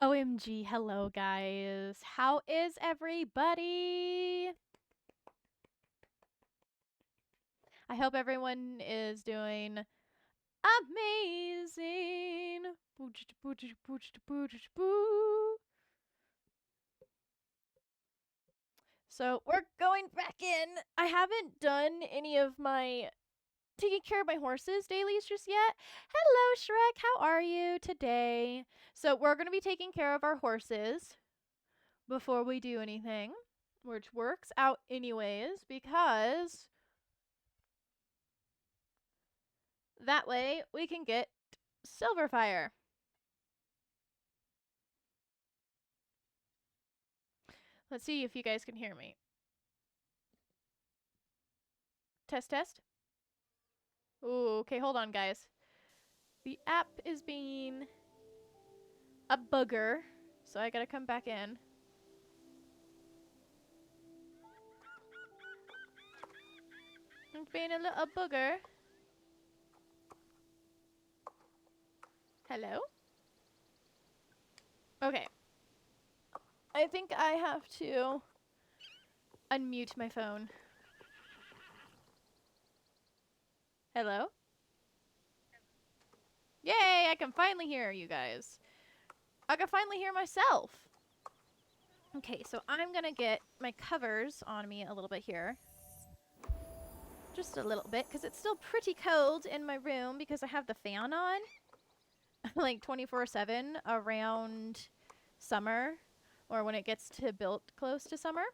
OMG, hello guys. How is everybody? I hope everyone is doing amazing. So we're going back in. I haven't done any of my taking care of my horses dailies just yet. Hello Shrek, how are you today? So we're going to be taking care of our horses before we do anything, which works out anyways because that way we can get Silverfire. Let's see if you guys can hear me. Test, test. Ooh, okay, hold on, guys. The app is being a bugger, so I gotta come back in. It's being a little booger. Hello? Okay. I think I have to unmute my phone. Hello? Yay, I can finally hear you guys. I can finally hear myself. Okay, so I'm gonna get my covers on me a little bit here. Just a little bit, because it's still pretty cold in my room because I have the fan on. Like 24/7 around summer, or when it gets to built close to summer.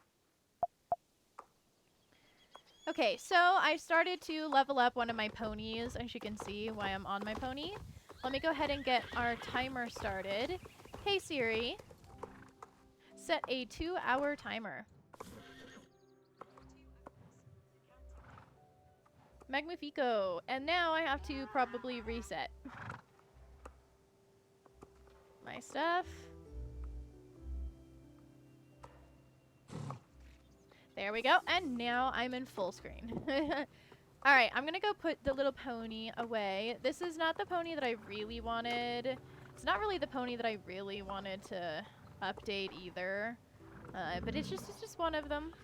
Okay, so I started to level up one of my ponies, as you can see why I'm on my pony. Let me go ahead and get our timer started. Hey Siri, set a 2-hour timer. Magnifico. And now I have to probably reset my stuff. There we go. And now I'm in full screen. Alright, I'm gonna go put the little pony away. This is not the pony that I really wanted. It's not really the pony that I really wanted to update either. But it's just one of them.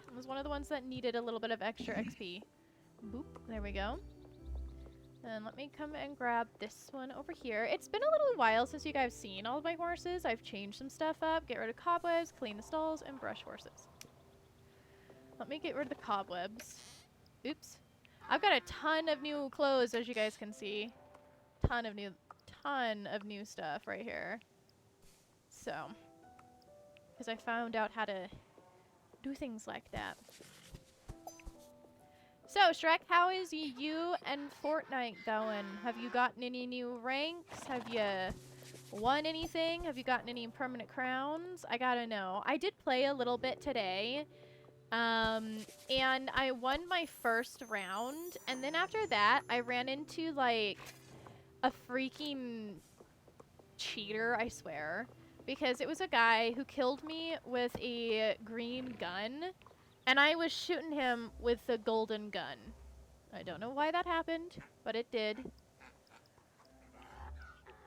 It was one of the ones that needed a little bit of extra XP. Boop. There we go. Then let me come and grab this one over here. It's been a little while since you guys seen all of my horses. I've changed some stuff up, get rid of cobwebs, clean the stalls, and brush horses. Let me get rid of the cobwebs. Oops. I've got a ton of new clothes, as you guys can see. Ton of new stuff right here. So, because I found out how to do things like that. So, Shrek, how is you and Fortnite going? Have you gotten any new ranks? Have you won anything? Have you gotten any permanent crowns? I gotta know. I did play a little bit today. And I won my first round. And then after that, I ran into, like, a freaking cheater, I swear. Because it was a guy who killed me with a green gun. And I was shooting him with the golden gun. I don't know why that happened, but it did.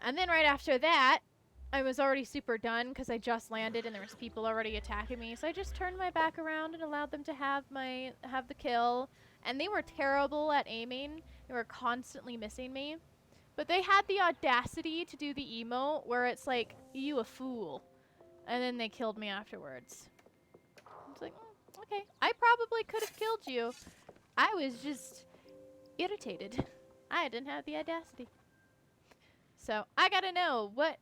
And then right after that, I was already super done because I just landed and there was people already attacking me. So I just turned my back around and allowed them to have the kill. And they were terrible at aiming. They were constantly missing me. But they had the audacity to do the emote where it's like, you a fool. And then they killed me afterwards. It's like, okay, I probably could have killed you. I was just irritated. I didn't have the audacity. So I gotta know, what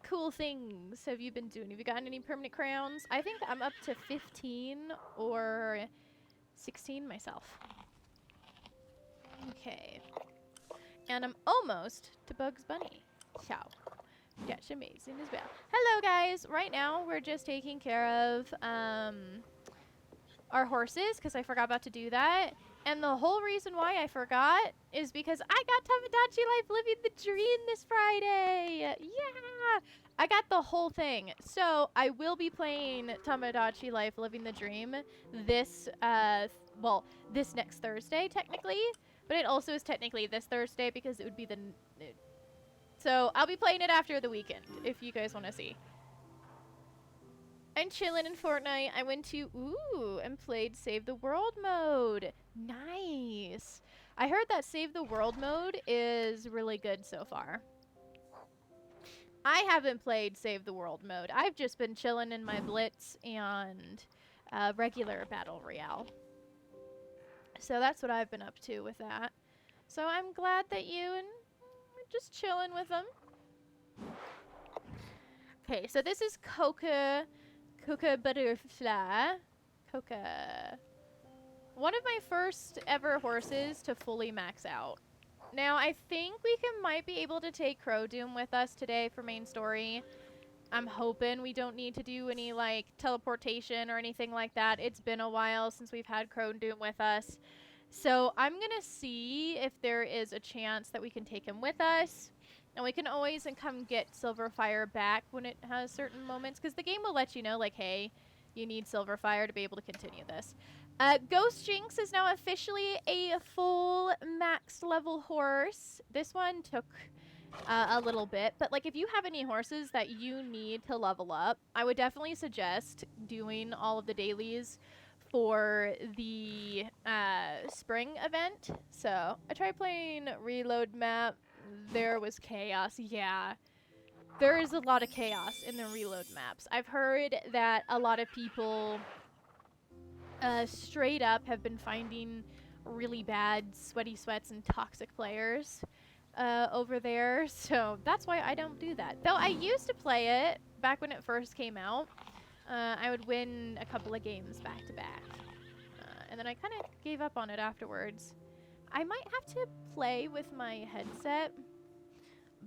cool things have you been doing? Have you gotten any permanent crowns? I think I'm up to 15 or 16 myself. Okay. And I'm almost to Bugs Bunny. Ciao. That's amazing as well. Hello guys. Right now we're just taking care of our horses because I forgot about to do that. And the whole reason why I forgot is because I got Tamagotchi Life Living the Dream this Friday. Yeah! I got the whole thing. So I will be playing Tamagotchi Life Living the Dream this, this next Thursday technically. But it also is technically this Thursday because it would be the... So I'll be playing it after the weekend if you guys want to see. I'm chilling in Fortnite. I went to, and played Save the World mode. Nice. I heard that Save the World mode is really good so far. I haven't played Save the World mode. I've just been chilling in my Blitz and regular Battle Royale. So that's what I've been up to with that. So I'm glad that you and just chilling with them. Okay, so this is Coca Butterfly. Coca. One of my first ever horses to fully max out. Now, I think we might be able to take Crow Doom with us today for main story. I'm hoping we don't need to do any, like, teleportation or anything like that. It's been a while since we've had Crow Doom with us. So I'm going to see if there is a chance that we can take him with us. And we can always come get Silverfire back when it has certain moments. Because the game will let you know, like, hey, you need Silverfire to be able to continue this. Ghost Jinx is now officially a full max level horse. This one took a little bit. But, like, if you have any horses that you need to level up, I would definitely suggest doing all of the dailies for the spring event. So I tried playing Reload map. There was chaos. Yeah. There is a lot of chaos in the Reload maps. I've heard that a lot of people straight up have been finding really bad sweaty sweats and toxic players over there. So that's why I don't do that. Though I used to play it back when it first came out. I would win a couple of games back to back. And then I kind of gave up on it afterwards. I might have to play with my headset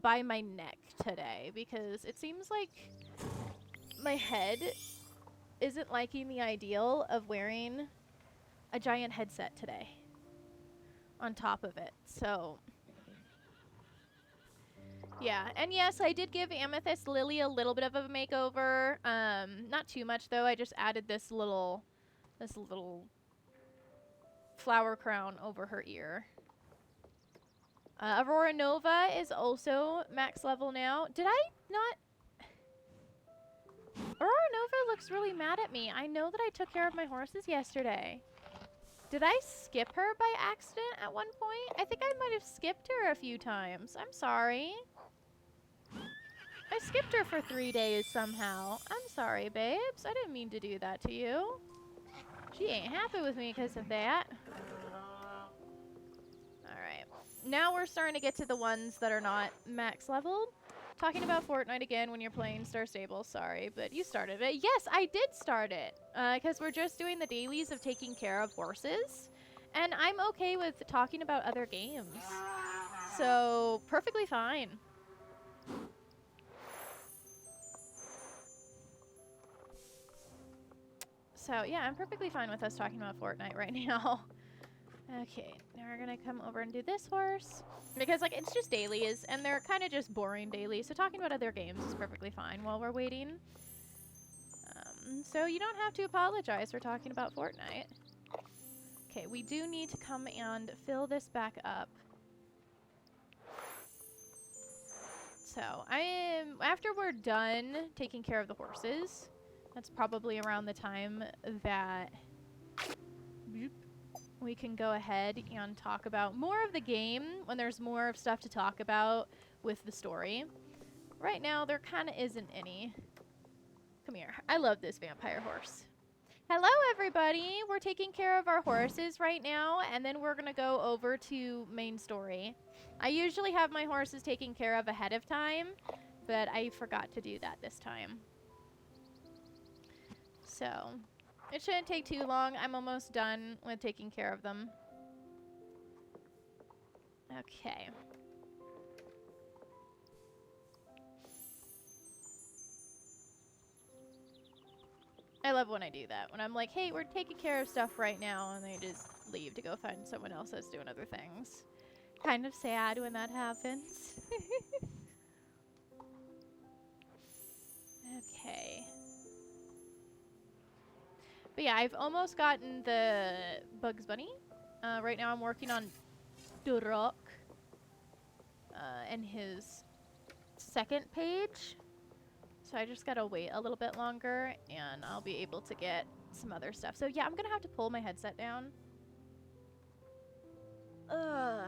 by my neck today because it seems like my head isn't liking the ideal of wearing a giant headset today on top of it. So yeah, and yes, I did give Amethyst Lily a little bit of a makeover. Not too much though. I just added this little flower crown over her ear. Aurora Nova is also max level now. Did I not? Aurora Nova looks really mad at me. I know that I took care of my horses yesterday. Did I skip her by accident at one point? I think I might have skipped her a few times. I'm sorry. I skipped her for 3 days somehow. I'm sorry, babes. I didn't mean to do that to you. She ain't happy with me because of that. Alright. Now we're starting to get to the ones that are not max leveled. Talking about Fortnite again when you're playing Star Stable. Sorry, but you started it. Yes, I did start it. Because we're just doing the dailies of taking care of horses. And I'm okay with talking about other games. So, perfectly fine. So, yeah, I'm perfectly fine with us talking about Fortnite right now. Okay, now we're gonna come over and do this horse. Because, like, it's just dailies, and they're kind of just boring dailies, so talking about other games is perfectly fine while we're waiting. So you don't have to apologize for talking about Fortnite. Okay, we do need to come and fill this back up. So, after we're done taking care of the horses, that's probably around the time that we can go ahead and talk about more of the game when there's more of stuff to talk about with the story. Right now, there kind of isn't any. Come here. I love this vampire horse. Hello, everybody. We're taking care of our horses right now, and then we're going to go over to main story. I usually have my horses taken care of ahead of time, but I forgot to do that this time. So, it shouldn't take too long. I'm almost done with taking care of them. Okay. I love when I do that. When I'm like, hey, we're taking care of stuff right now, and they just leave to go find someone else that's doing other things. Kind of sad when that happens. Okay. But yeah, I've almost gotten the Bugs Bunny. Right now I'm working on Durok and his second page. So I just gotta wait a little bit longer and I'll be able to get some other stuff. So yeah, I'm gonna have to pull my headset down.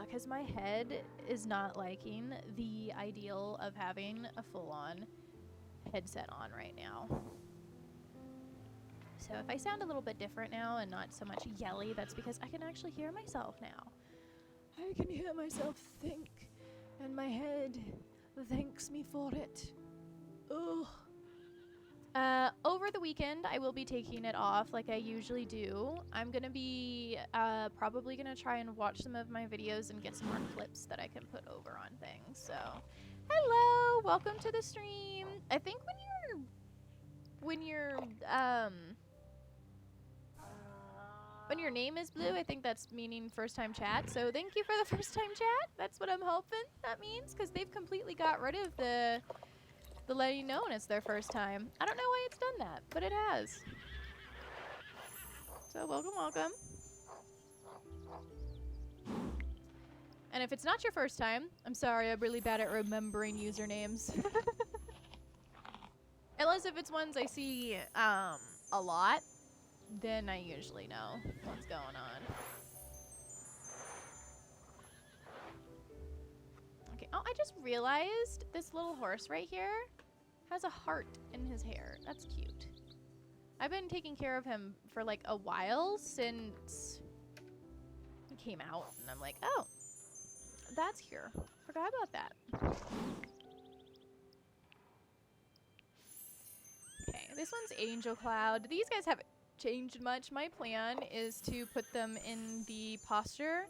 Because my head is not liking the ideal of having a full-on headset on right now. So if I sound a little bit different now and not so much yelly, that's because I can actually hear myself now. I can hear myself think, and my head thanks me for it. Ugh. Over the weekend, I will be taking it off like I usually do. I'm gonna be probably gonna try and watch some of my videos and get some more clips that I can put over on things. So, hello, welcome to the stream. I think when your name is blue, I think that's meaning first time chat. So thank you for the first time chat. That's what I'm hoping that means, because they've completely got rid of the letting you know when it's their first time. I don't know why it's done that, but it has. So welcome, welcome. And if it's not your first time, I'm sorry, I'm really bad at remembering usernames. Unless if it's ones I see a lot, then I usually know what's going on. Okay, oh, I just realized this little horse right here has a heart in his hair. That's cute. I've been taking care of him for like a while since he came out, and I'm like, oh, that's here. Forgot about that. Okay, this one's Angel Cloud. These guys haven't changed much. My plan is to put them in the posture.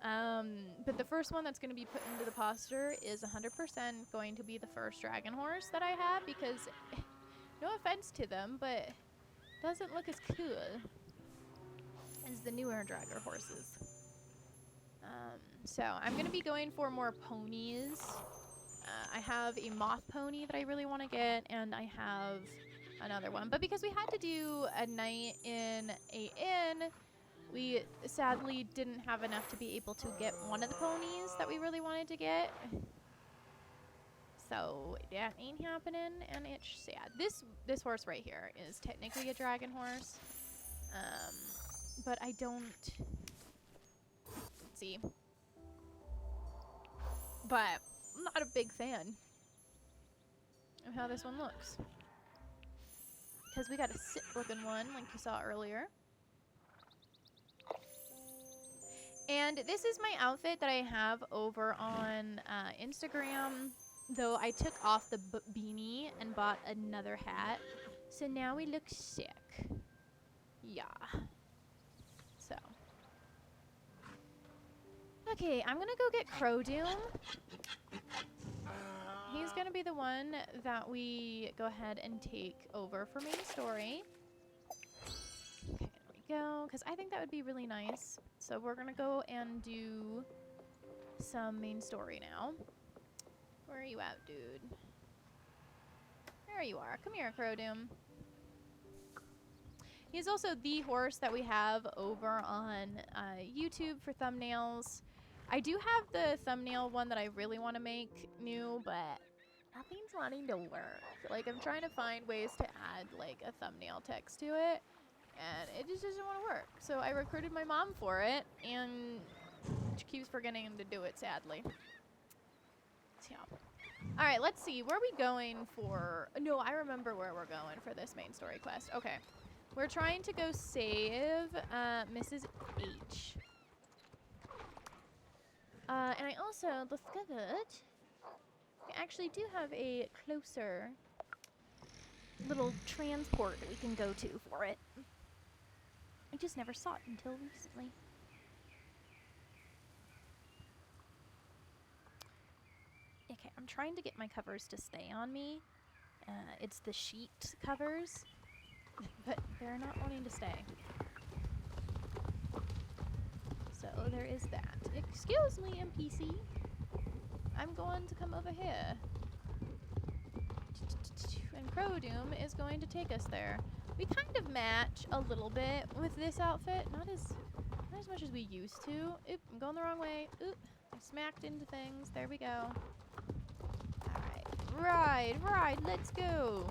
But the first one that's going to be put into the posture is 100% going to be the first dragon horse that I have, because no offense to them, but it doesn't look as cool as the newer dragon horses. So I'm going to be going for more ponies. I have a moth pony that I really want to get, and I have another one. But because we had to do a night in a inn, we sadly didn't have enough to be able to get one of the ponies that we really wanted to get. So that ain't happening, and it's sad. This horse right here is technically a dragon horse. But I don't... Let's see. But I'm not a big fan of how this one looks. Because we got a sit-looking one, like you saw earlier. And this is my outfit that I have over on Instagram, though I took off the beanie and bought another hat. So now we look sick. Yeah. So. Okay, I'm gonna go get Crow Doom. He's gonna be the one that we go ahead and take over for main story. Okay, there we go, because I think that would be really nice. So we're gonna go and do some main story now. Where are you at, dude? There you are. Come here, Crow Doom. He's also the horse that we have over on YouTube for thumbnails. I do have the thumbnail one that I really want to make new, but nothing's wanting to work. Like, I'm trying to find ways to add, like, a thumbnail text to it, and it just doesn't want to work. So I recruited my mom for it, and she keeps forgetting to do it, sadly. So, all right, let's see. Where are we going for... No, I remember where we're going for this main story quest. Okay. We're trying to go save Mrs. H. And I also discovered we actually do have a closer little transport that we can go to for it. I just never saw it until recently. Okay, I'm trying to get my covers to stay on me. It's the sheet covers, but they're not wanting to stay. So there is that. Excuse me, NPC. I'm going to come over here. And Crow Doom is going to take us there. We kind of match a little bit with this outfit. Not as much as we used to. Oop, I'm going the wrong way. Oop, I smacked into things. There we go. Alright, Ride, let's go.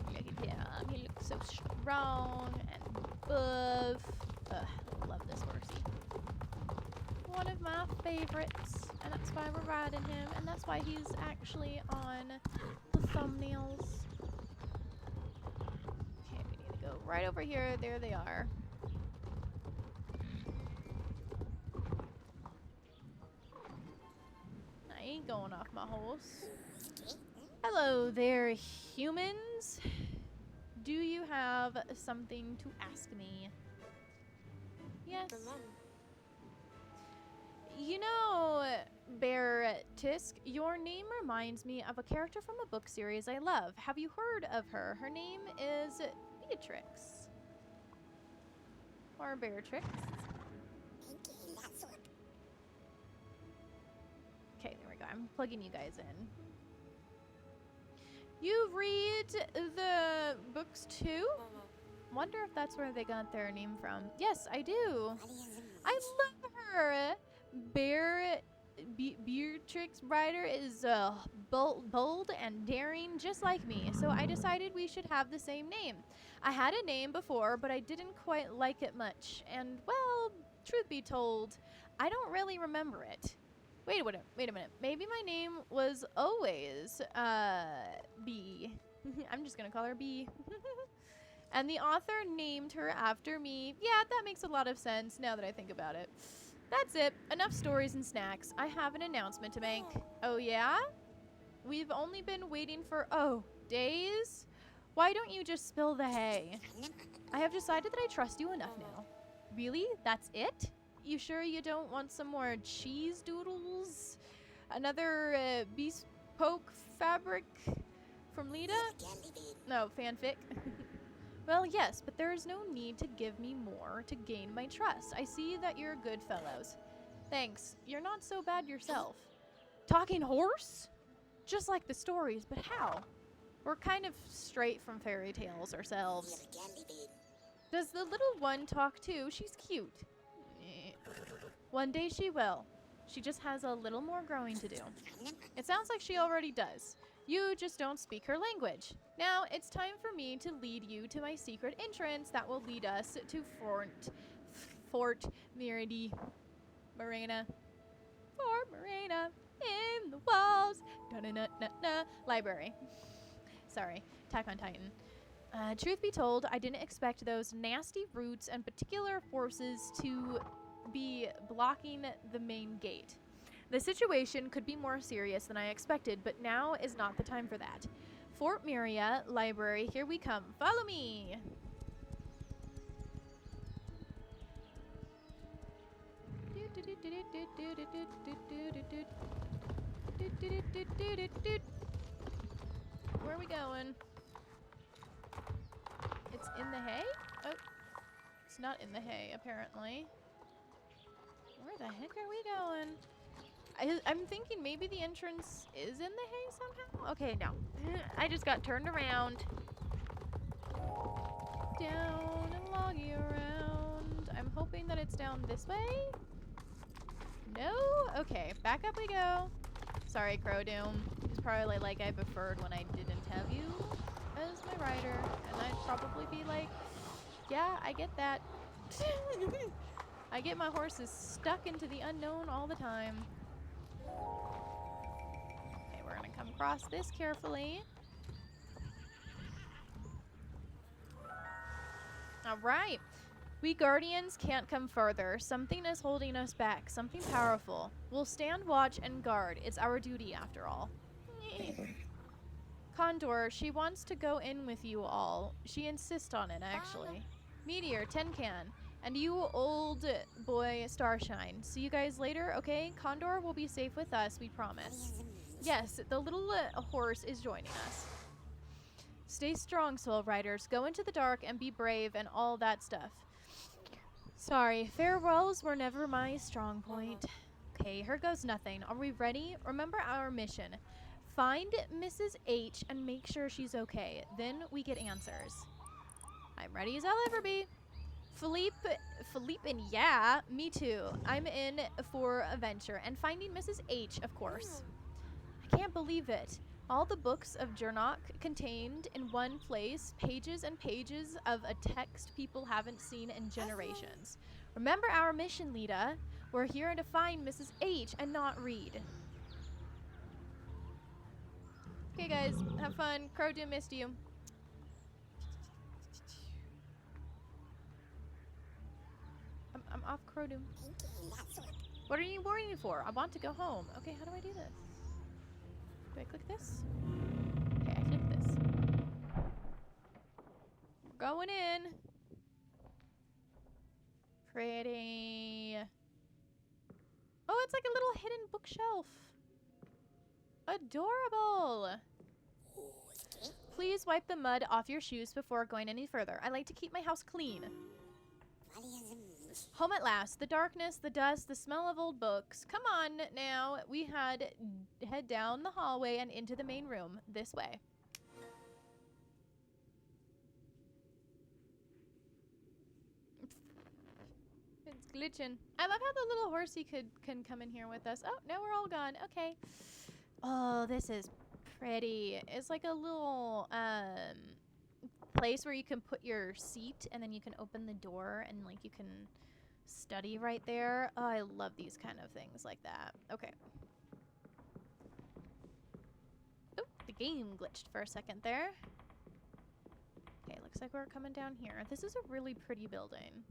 Look at him. He looks so strong and buff. Ugh, I love this horsey. One of my favorites, and that's why we're riding him, and that's why he's actually on the thumbnails. Okay, we need to go right over here. There they are. I ain't going off my horse. Hello there, humans. Do you have something to ask me? Yes. You know, Bear Tisk, your name reminds me of a character from a book series I love. Have you heard of her? Her name is Beatrix. Or Beatrix. Okay, there we go. I'm plugging you guys in. You read the books too? Wonder if that's where they got their name from. Yes, I do. I love her. Beatrix Ryder is bold and daring, just like me. So I decided we should have the same name. I had a name before, but I didn't quite like it much. And, well, truth be told, I don't really remember it. Wait a minute. Maybe my name was always B. I'm just gonna call her B. And the author named her after me. Yeah, that makes a lot of sense now that I think about it. That's it. Enough stories and snacks. I have an announcement to make. Oh, yeah? We've only been waiting for, days? Why don't you just spill the hay? I have decided that I trust you enough now. Really? That's it? You sure you don't want some more cheese doodles? Another bespoke fabric from Lita? No, fanfic. Well, yes, but there is no need to give me more to gain my trust. I see that you're good fellows. Thanks. You're not so bad yourself. Talking horse? Just like the stories, but how? We're kind of straight from fairy tales ourselves. Does the little one talk too? She's cute. One day she will. She just has a little more growing to do. It sounds like she already does. You just don't speak her language. Now, it's time for me to lead you to my secret entrance that will lead us to Fort Marina. Fort Marina in the walls. Da-na-na-na-na. Library. Sorry, Attack on Titan. Truth be told, I didn't expect those nasty roots and particular forces to be blocking the main gate. The situation could be more serious than I expected, but now is not the time for that. Fort Miria Library, here we come. Follow me! Where are we going? It's in the hay? Oh, it's not in the hay, apparently. Where the heck are we going? I'm thinking maybe the entrance is in the hay somehow? Okay, no. I just got turned around. Down and loggy around. I'm hoping that it's down this way. No? Okay, back up we go. Sorry, Crow Doom. It's probably like I preferred when I didn't have you as my rider. And I'd probably be like, yeah, I get that. I get my horses stuck into the unknown all the time. Okay, we're gonna come across this carefully. Alright. We Guardians can't come further. Something is holding us back. Something powerful. We'll stand watch and guard. It's our duty after all. Condor, she wants to go in with you all. She insists on it, actually. Meteor, Tin Can. And you, old boy, Starshine. See you guys later, okay? Condor will be safe with us, we promise. Yes, the little horse is joining us. Stay strong, Soul Riders. Go into the dark and be brave and all that stuff. Sorry, farewells were never my strong point. Okay, here goes nothing. Are we ready? Remember our mission. Find Mrs. H and make sure she's okay. Then we get answers. I'm ready as I'll ever be. Philippe, and yeah, me too. I'm in for a venture and finding Mrs. H, of course. I can't believe it. All the books of Jernok contained in one place, pages and pages of a text people haven't seen in generations. Remember our mission, Lita. We're here to find Mrs. H and not read. Okay, guys, have fun. Crowdoom missed you. I'm off Crowdoom. What are you worrying for? I want to go home. Okay, how do I do this? Do I click this? Okay, I click this. We're going in. Pretty. Oh, it's like a little hidden bookshelf. Adorable. Please wipe the mud off your shoes before going any further. I like to keep my house clean. Home at last. The darkness, the dust, the smell of old books. Come on now. We head down the hallway and into the main room. This way. It's glitching. I love how the little horsey can come in here with us. Oh, now we're all gone. Okay. Oh, this is pretty. It's like a little place where you can put your seat and then you can open the door and like you can study right there. Oh, I love these kind of things like that. Okay. Oh, the game glitched for a second there. Okay, looks like we're coming down here. This is a really pretty building.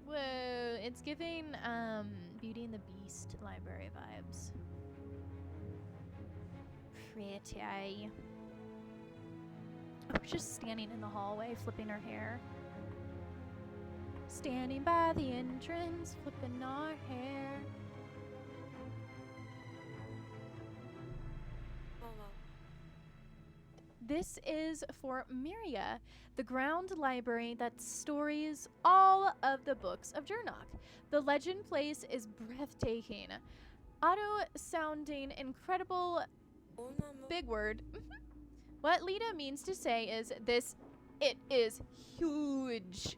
Whoa, it's giving Beauty and the Beast library vibes. Pretty. We're just standing in the hallway, flipping our hair. Standing by the entrance, flipping our hair. This is for Miria, the ground library that stores all of the books of Jernok. The legend place is breathtaking. Auto-sounding incredible big word. What Lita means to say is this, it is huge.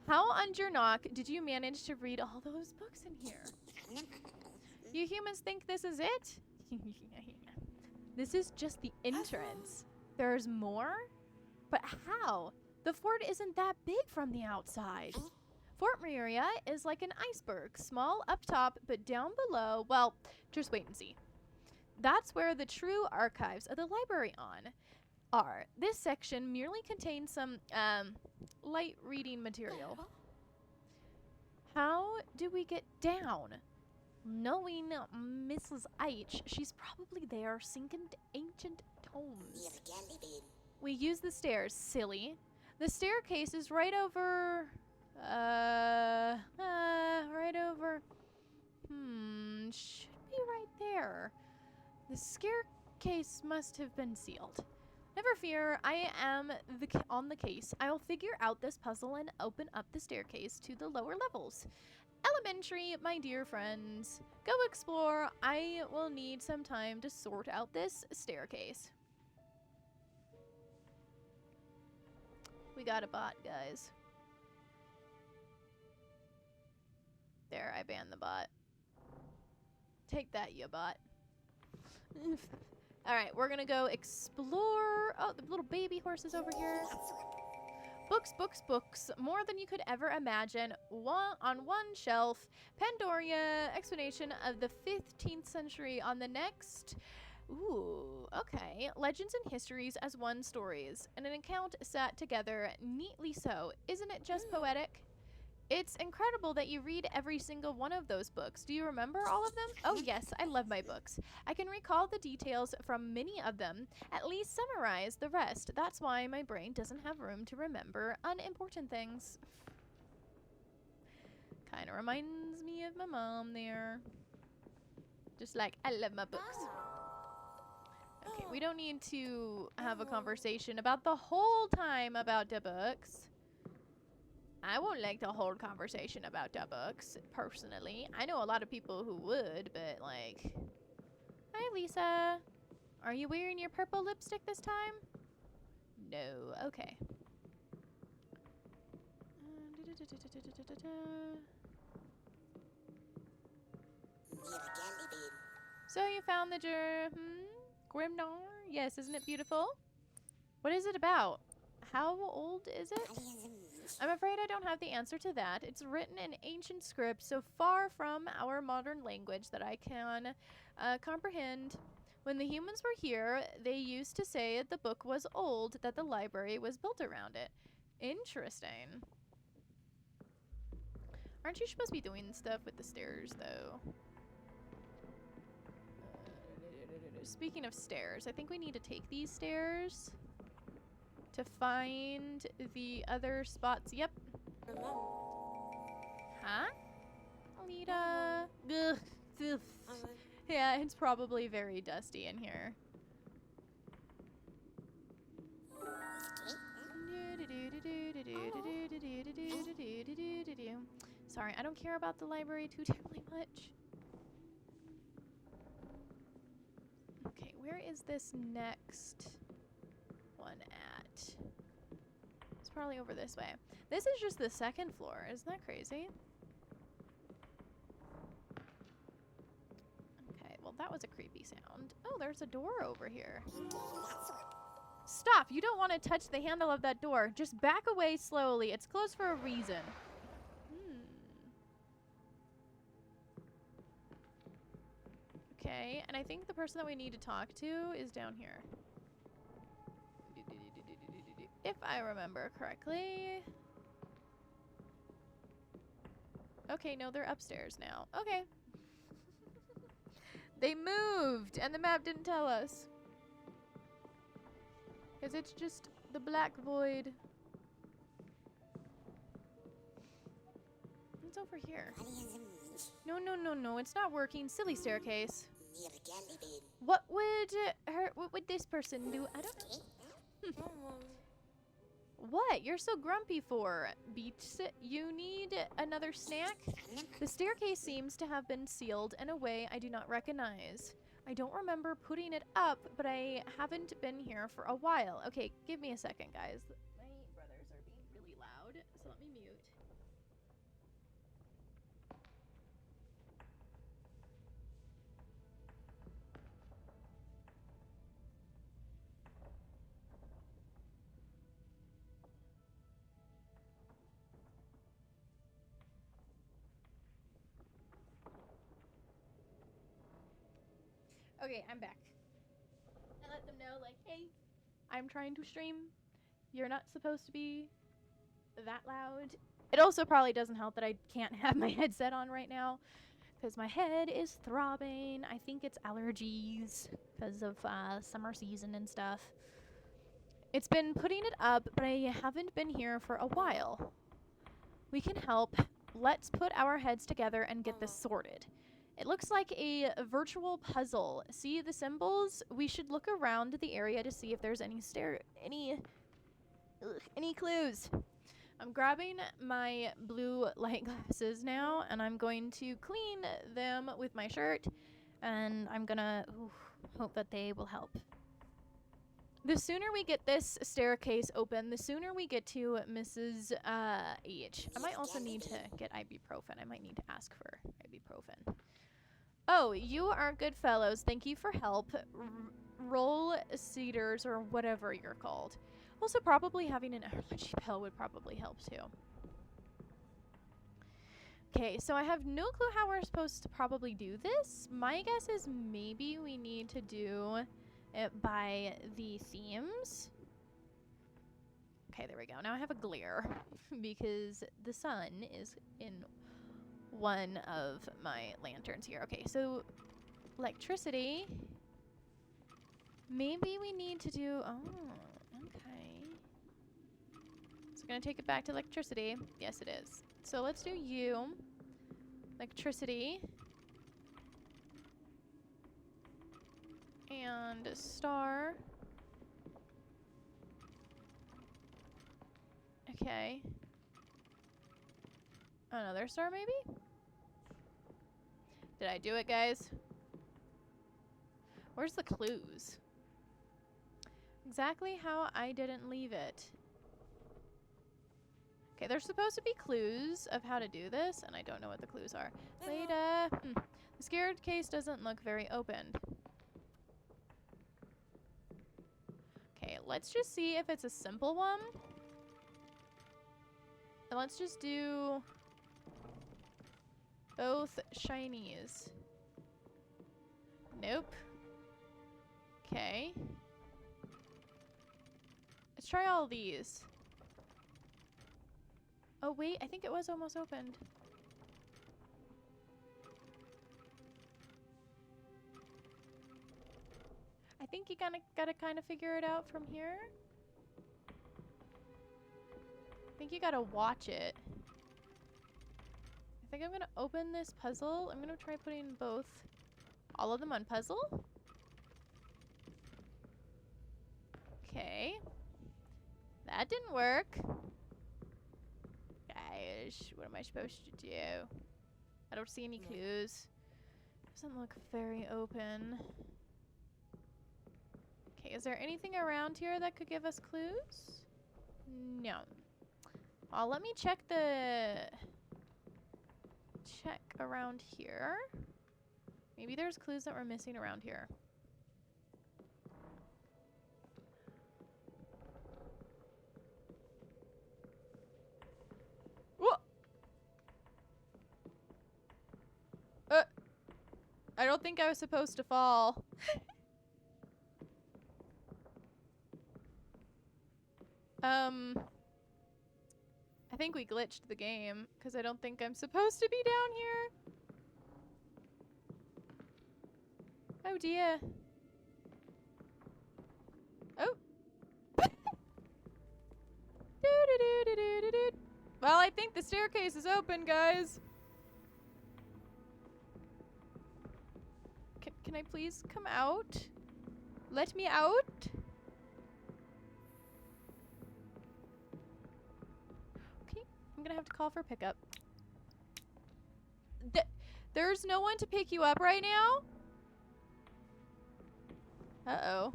How on Jernok did you manage to read all those books in here? You humans think this is it? This is just the entrance. There's more? But how? The fort isn't that big from the outside. Fort Miria is like an iceberg, small up top, but down below, well, just wait and see. That's where the true archives of the library are. This section merely contains some, light reading material. How do we get down? Knowing Mrs. H, she's probably there sinking to ancient tomes. We use the stairs, silly. The staircase is right over... right over... should be right there. The staircase must have been sealed. Never fear, I am on the case. I'll figure out this puzzle and open up the staircase to the lower levels. Elementary, my dear friends. Go explore. I will need some time to sort out this staircase. We got a bot, guys. There, I banned the bot. Take that, you bot. Alright, we're gonna go explore. Oh, the little baby horse is over here. Books, books, books. More than you could ever imagine. On one shelf. Pandoria, explanation of the 15th century on the next. Ooh, okay. Legends and histories as one stories. And an account sat together neatly so. Isn't it just poetic? It's incredible that you read every single one of those books. Do you remember all of them? Oh yes, I love my books. I can recall the details from many of them, at least summarize the rest. That's why my brain doesn't have room to remember unimportant things. Kind of reminds me of my mom there. Just like, I love my books. Okay, we don't need to have a conversation about the whole time about the books. I won't like to hold conversation about the books, personally. I know a lot of people who would, but like... Hi, Lisa. Are you wearing your purple lipstick this time? No. Okay. So you found the Grimnar? Yes, isn't it beautiful? What is it about? How old is it? I'm afraid I don't have the answer to that. It's written in ancient script, so far from our modern language that I can comprehend. When the humans were here, they used to say the book was old, that the library was built around it. Interesting. Aren't you supposed to be doing stuff with the stairs, though? Speaking of stairs, I think we need to take these stairs to find the other spots. Yep. Huh? Alita. Ugh. Ugh. Yeah, it's probably very dusty in here. Sorry, I don't care about the library too terribly much. Okay, where is this next one at? It's probably over this way. This is just the second floor. Isn't that crazy? Okay, well that was a creepy sound. Oh, there's a door over here. Stop! You don't want to touch the handle of that door. Just back away slowly. It's closed for a reason. Okay, and I think the person that we need to talk to is down here. If I remember correctly. Okay, no, they're upstairs now. Okay. They moved, and the map didn't tell us. Because it's just the black void. It's over here. No, no, no, no. It's not working. Silly staircase. What would this person do? I don't know. What? You're so grumpy for? Beats, you need another snack? The staircase seems to have been sealed in a way I do not recognize. I don't remember putting it up, but I haven't been here for a while. Okay, give me a second, guys. My brothers are being really loud, so let me mute. Okay, I'm back. I let them know, like, hey, I'm trying to stream. You're not supposed to be that loud. It also probably doesn't help that I can't have my headset on right now because my head is throbbing. I think it's allergies because of summer season and stuff. It's been putting it up, but I haven't been here for a while. We can help. Let's put our heads together and get this sorted. It looks like a virtual puzzle. See the symbols? We should look around the area to see if there's any clues. I'm grabbing my blue light glasses now, and I'm going to clean them with my shirt, and I'm gonna hope that they will help. The sooner we get this staircase open, the sooner we get to Mrs. H. I might also need to get ibuprofen. I might need to ask for ibuprofen. Oh, you are good fellows. Thank you for help. Roll cedars or whatever you're called. Also, probably having an allergy pill would probably help too. Okay, so I have no clue how we're supposed to probably do this. My guess is maybe we need to do it by the themes. Okay, there we go. Now I have a glare because the sun is in one of my lanterns here. Okay, so electricity. Maybe we need to do... Oh, okay. So gonna take it back to electricity. Yes, it is. So let's do you. Electricity. And a star. Okay. Another star, maybe? Did I do it, guys? Where's the clues? Exactly how I didn't leave it. Okay, there's supposed to be clues of how to do this, and I don't know what the clues are. Later. The scared case doesn't look very opened. Okay, let's just see if it's a simple one. And let's just do both shinies. Nope. Okay. Let's try all these. Oh wait, I think it was almost opened. I think you gotta kind of figure it out from here. I think you gotta watch it. I think I'm gonna open this puzzle. I'm gonna try putting all of them on puzzle. Okay. That didn't work. Gosh, what am I supposed to do? I don't see any clues. Doesn't look very open. Okay, is there anything around here that could give us clues? No. Well, let me check around here. Maybe there's clues that we're missing around here. Whoa! I don't think I was supposed to fall. I think we glitched the game because I don't think I'm supposed to be down here. Oh dear. Oh. Well, I think the staircase is open, guys. Can I please come out? Let me out? Okay, I'm gonna have to call for pickup. There's no one to pick you up right now? Uh-oh.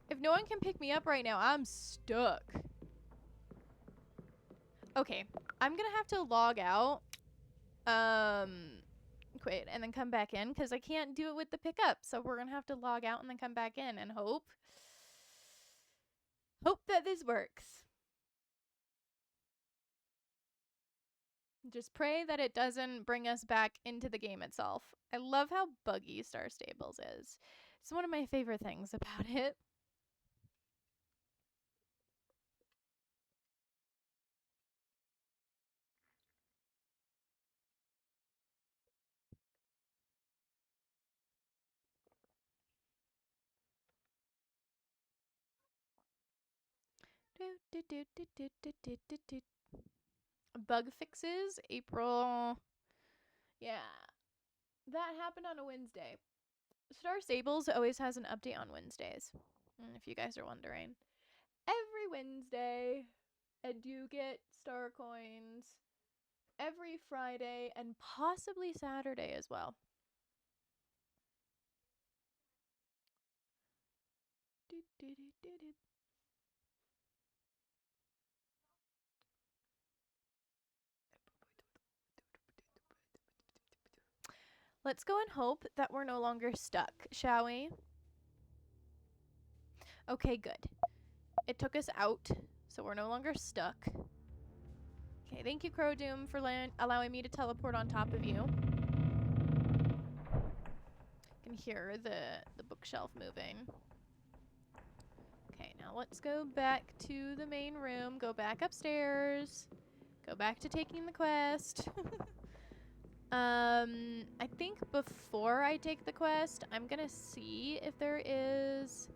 If no one can pick me up right now, I'm stuck. Okay, I'm gonna have to log out. Quit and then come back in because I can't do it with the pickup. So we're gonna have to log out and then come back in and hope that this works. Just pray that it doesn't bring us back into the game itself. I love how buggy Star Stables is. It's one of my favorite things about it. Bug fixes, April. Yeah. That happened on a Wednesday. Star Stables always has an update on Wednesdays, if you guys are wondering. Every Wednesday, and you get star coins every Friday and possibly Saturday as well. Let's go and hope that we're no longer stuck, shall we? Okay, good. It took us out, so we're no longer stuck. Okay, thank you, Crow Doom, for allowing me to teleport on top of you. I can hear the bookshelf moving. Okay, now let's go back to the main room, go back upstairs, go back to taking the quest. I think before I take the quest, I'm gonna see if there is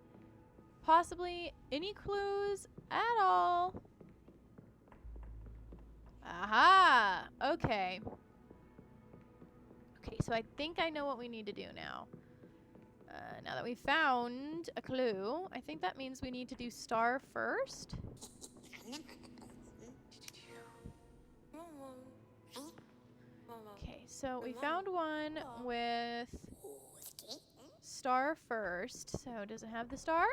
possibly any clues at all. Aha! Okay. Okay, so I think I know what we need to do now. Now that we found a clue, I think that means we need to do star first. Okay, so we found one with star first. So does it have the star?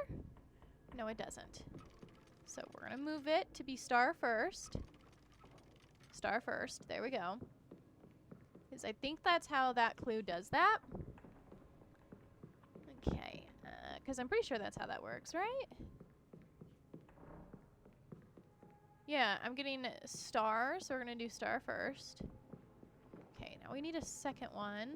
No, it doesn't. So we're going to move it to be star first. Star first. There we go. Because I think that's how that clue does that. Okay. Because I'm pretty sure that's how that works, right? Yeah, I'm getting star, so we're going to do star first. Okay, now we need a second one.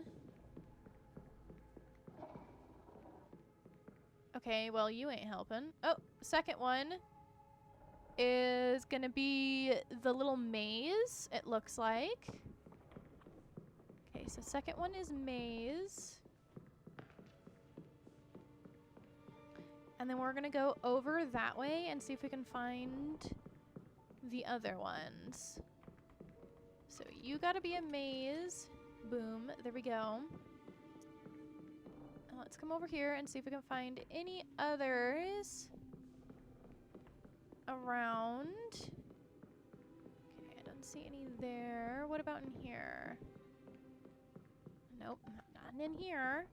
Okay, well, you ain't helping. Oh, second one is going to be the little maze, it looks like. Okay, so second one is maze. And then we're going to go over that way and see if we can find the other ones. So you got to be a maze. Boom. There we go. Let's come over here and see if we can find any others around. Okay, I don't see any there. What about in here? Nope, not in here.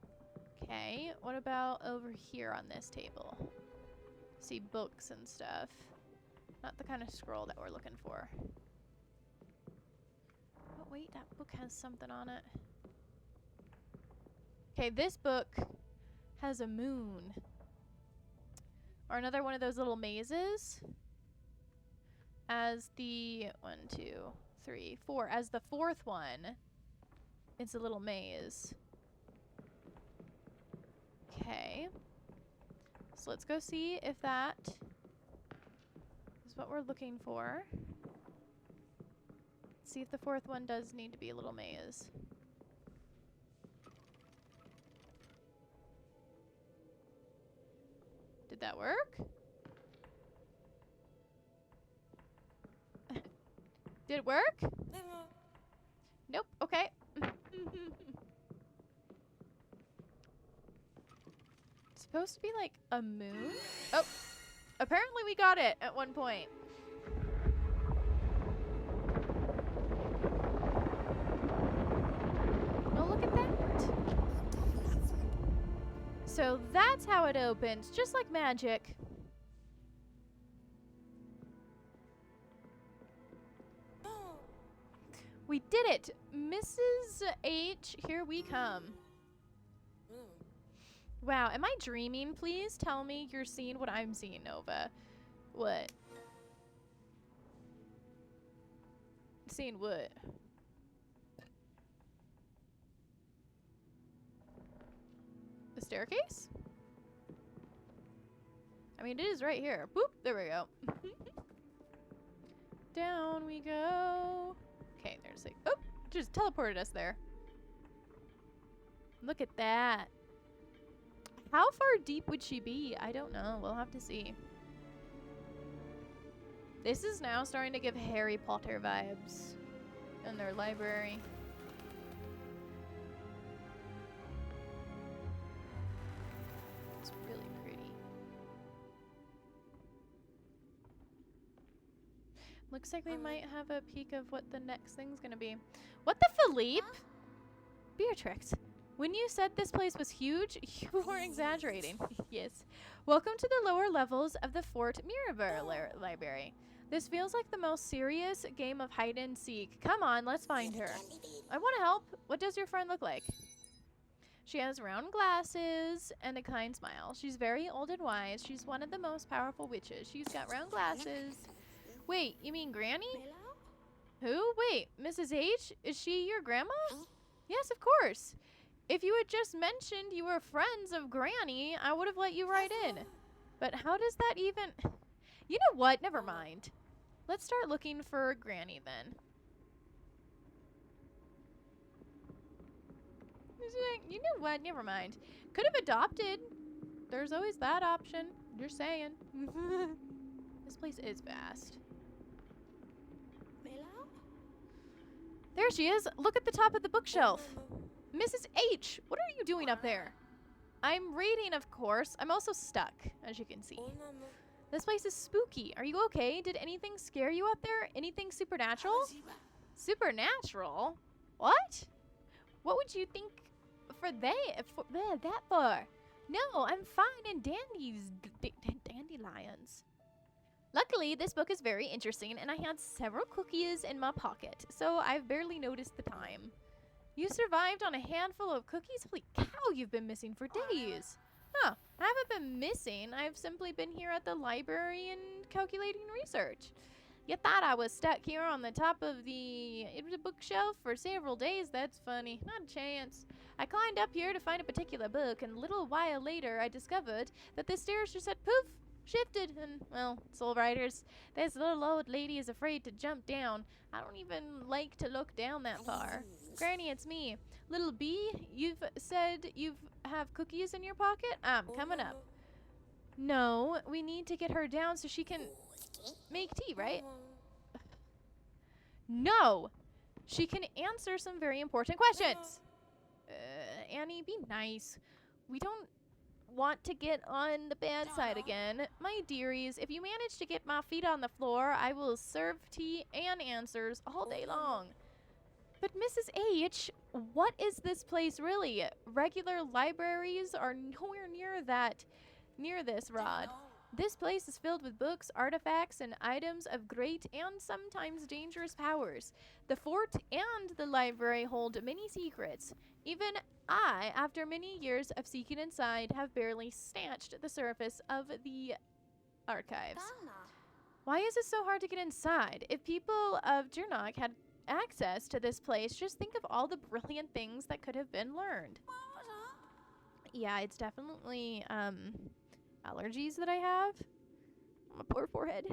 Okay, what about over here on this table? See books and stuff. Not the kind of scroll that we're looking for. Oh, wait, that book has something on it. Okay, this book has a moon. Or another one of those little mazes. As the 1, 2, 3, 4. As the fourth one, it's a little maze. Okay. So let's go see if that is what we're looking for. See if the fourth one does need to be a little maze. Did that work? Did it work? Nope. Okay. It's supposed to be like a moon. Oh, apparently we got it at one point. Oh, look at that. So that's how it opens, just like magic. We did it! Mrs. H, here we come. Wow, am I dreaming? Please tell me you're seeing what I'm seeing, Nova. What? Seeing what? The staircase? I mean, it is right here. Boop! There we go. Down we go. Okay, there's like, oh, just teleported us there. Look at that. How far deep would she be? I don't know. We'll have to see. This is now starting to give Harry Potter vibes in their library. It's really pretty. Looks like we might have a peek of what the next thing's gonna be. What the Philippe? Beatrix, when you said this place was huge, you weren't exaggerating. Yes. Welcome to the lower levels of the Fort Mirabelle library. This feels like the most serious game of hide and seek. Come on, let's find her. I want to help. What does your friend look like? She has round glasses and a kind smile. She's very old and wise. She's one of the most powerful witches. She's got round glasses. Wait, you mean Granny? Who? Wait, Mrs. H? Is she your grandma? Yes, of course. If you had just mentioned you were friends of Granny, I would have let you right in. But how does that even... You know what? Never mind. Let's start looking for Granny then. You know what? Never mind. Could have adopted. There's always that option. Just saying. This place is vast. There she is. Look at the top of the bookshelf. Mrs. H, what are you doing up there? I'm reading, of course. I'm also stuck, as you can see. This place is spooky. Are you okay? Did anything scare you up there? Anything supernatural? Supernatural? What? What would you think for that for? No, I'm fine in dandelions. Luckily, this book is very interesting, and I had several cookies in my pocket, so I've barely noticed the time. You survived on a handful of cookies? Holy cow, you've been missing for days. Huh, I haven't been missing. I've simply been here at the library and calculating research. You thought I was stuck here on the top of the bookshelf for several days? That's funny. Not a chance. I climbed up here to find a particular book, and a little while later I discovered that the stairs just said poof, shifted, and, well, soul riders, this little old lady is afraid to jump down. I don't even like to look down that far. Granny, it's me. Little B, you've said you have cookies in your pocket? I'm coming up. No, we need to get her down so she can make tea, right? No! She can answer some very important questions. Annie, be nice. We don't want to get on the bad side again. My dearies, if you manage to get my feet on the floor, I will serve tea and answers all day long. But Mrs. H, what is this place really? Regular libraries are nowhere near this, Rod. This place is filled with books, artifacts, and items of great and sometimes dangerous powers. The fort and the library hold many secrets. Even I, after many years of seeking inside, have barely snatched the surface of the archives. Why is it so hard to get inside? If people of Jernok had access to this place, just think of all the brilliant things that could have been learned. Yeah, it's definitely, allergies that I have. My poor forehead.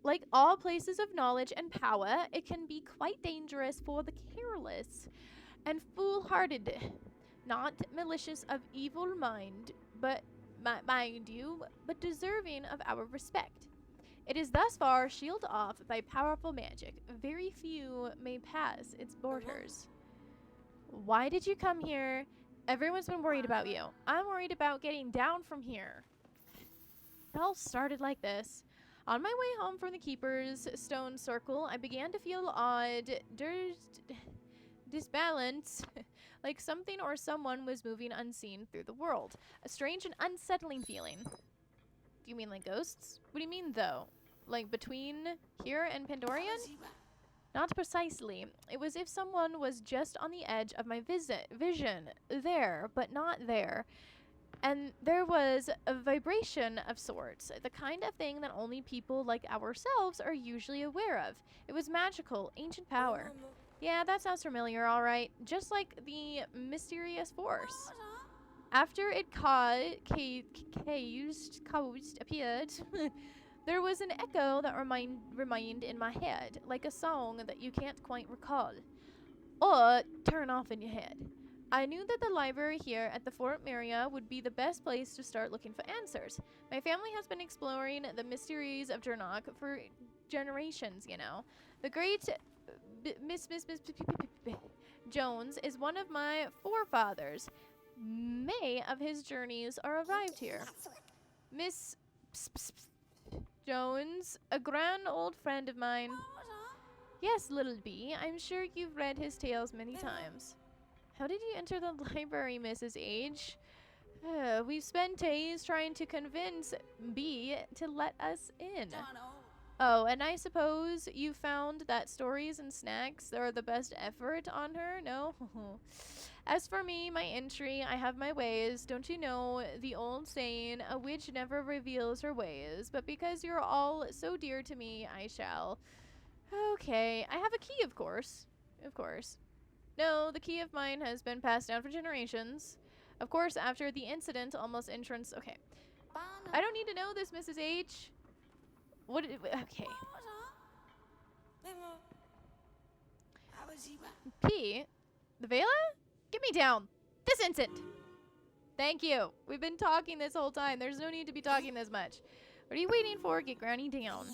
Like all places of knowledge and power, it can be quite dangerous for the careless and foolhardy, not malicious of evil mind, but deserving of our respect. It is thus far shielded off by powerful magic. Very few may pass its borders. Why did you come here? Everyone's been worried about you. I'm worried about getting down from here. It all started like this. On my way home from the Keeper's Stone Circle, I began to feel odd, disbalance, like something or someone was moving unseen through the world. A strange and unsettling feeling. Do you mean like ghosts? What do you mean, though? Like between here and Pandorian? Not precisely. It was as if someone was just on the edge of my vision. There, but not there. And there was a vibration of sorts, the kind of thing that only people like ourselves are usually aware of. It was magical, ancient power. Yeah, that sounds familiar, all right. Just like the mysterious force. After it appeared, there was an echo that remained in my head, like a song that you can't quite recall, or turn off in your head. I knew that the library here at the Fort Maria would be the best place to start looking for answers. My family has been exploring the mysteries of Jernok for generations, you know. The great Miss Jones is one of my forefathers. Many of his journeys are arrived here. Miss Jones, a grand old friend of mine. Yes, little B, I'm sure you've read his tales many times. How did you enter the library, Mrs. H? We've spent days trying to convince B to let us in. Oh, and I suppose you found that stories and snacks are the best effort on her? No? As for me, my entry, I have my ways. Don't you know the old saying, a witch never reveals her ways, but because you're all so dear to me, I shall. Okay, I have a key, of course. Of course. No, the key of mine has been passed down for generations. Of course, after the incident, almost entrance. Okay. I don't need to know this, Mrs. H. What? Okay. P. The Vela? Get me down. This instant. Thank you. We've been talking this whole time. There's no need to be talking this much. What are you waiting for? Get Granny down.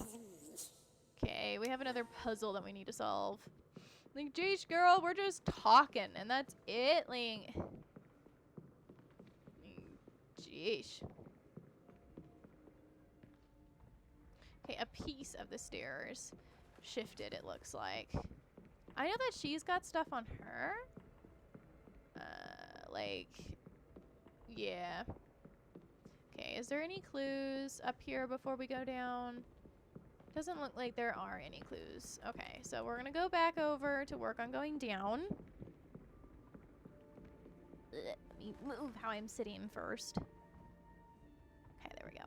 Okay, we have another puzzle that we need to solve. Like, jeez, girl, we're just talking, and that's it. Like, jeez. Okay, a piece of the stairs shifted, it looks like. I know that she's got stuff on her. Like, yeah. Okay, is there any clues up here before we go down? Doesn't look like there are any clues. Okay, so we're gonna go back over to work on going down. Let me move how I'm sitting first. Okay, there we go.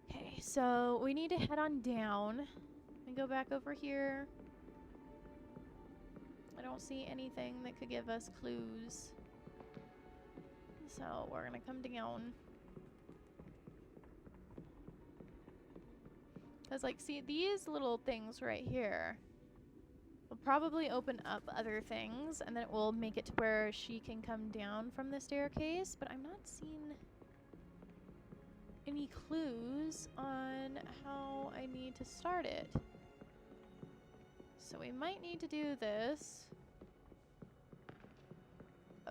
Okay, so we need to head on down and go back over here. I don't see anything that could give us clues. So we're gonna come down. Because, like, see, these little things right here will probably open up other things, and then it will make it to where she can come down from the staircase, but I'm not seeing any clues on how I need to start it. So we might need to do this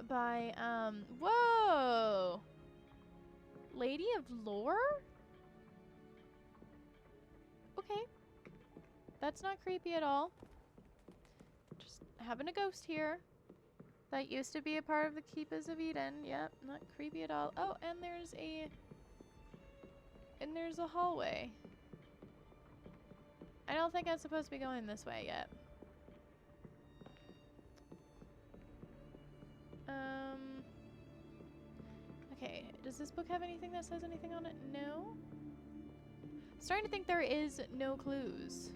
by, whoa! Lady of Lore? Okay. That's not creepy at all. Just having a ghost here. That used to be a part of the Keepers of Eden. Yep, not creepy at all. Oh, and there's a hallway. I don't think I'm supposed to be going this way yet. Okay, does this book have anything that says anything on it? No? Starting to think there is no clues.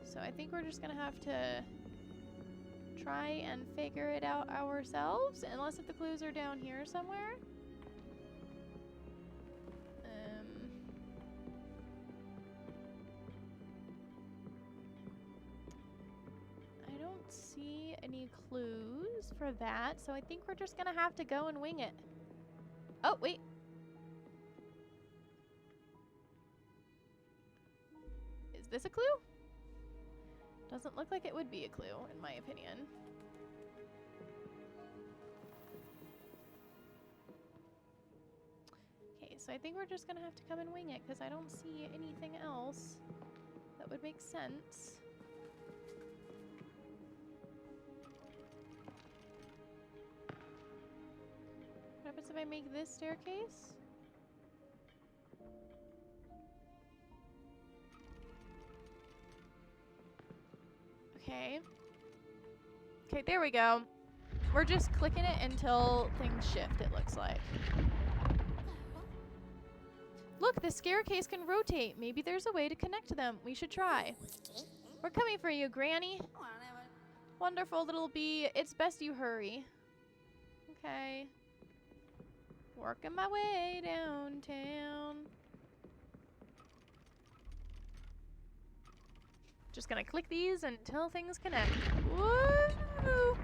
So I think we're just gonna have to try and figure it out ourselves, unless if the clues are down here somewhere. I don't see any clues for that, so I think we're just gonna have to go and wing it. Oh, wait. Is this a clue? Doesn't look like it would be a clue, in my opinion. Okay, so I think we're just gonna have to come and wing it, because I don't see anything else that would make sense. What happens if I make this staircase? Okay. Okay, there we go. We're just clicking it until things shift, it looks like. Look, the staircase can rotate. Maybe there's a way to connect them. We should try. We're coming for you, Granny. Wonderful little bee. It's best you hurry. Okay. Working my way downtown. Just gonna click these until things connect. Woo!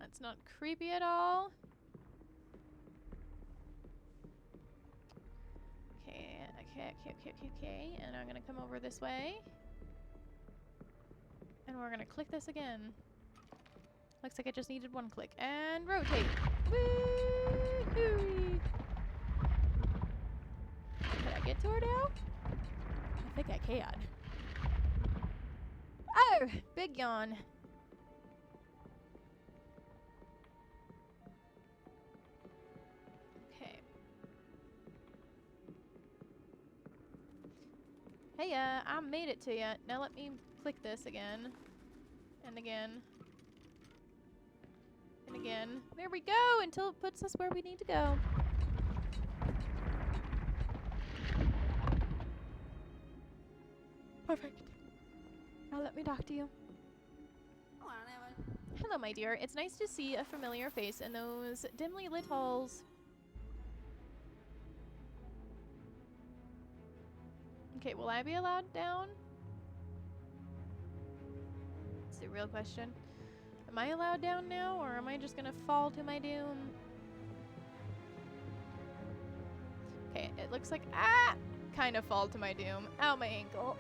That's not creepy at all. Okay. And I'm gonna come over this way. And we're gonna click this again. Looks like I just needed one click. And rotate. Woo-hoo! Can I get to her now? I think I can. Oh! Big yawn. Okay. Hey, I made it to you. Now let me click this again. And again. And again. There we go! Until it puts us where we need to go. Perfect. Now let me talk to you. Hello, my dear. It's nice to see a familiar face in those dimly lit halls. Okay, will I be allowed down? That's the real question. Am I allowed down now, or am I just gonna fall to my doom? Okay, it looks like kind of fall to my doom. Ow, my ankle.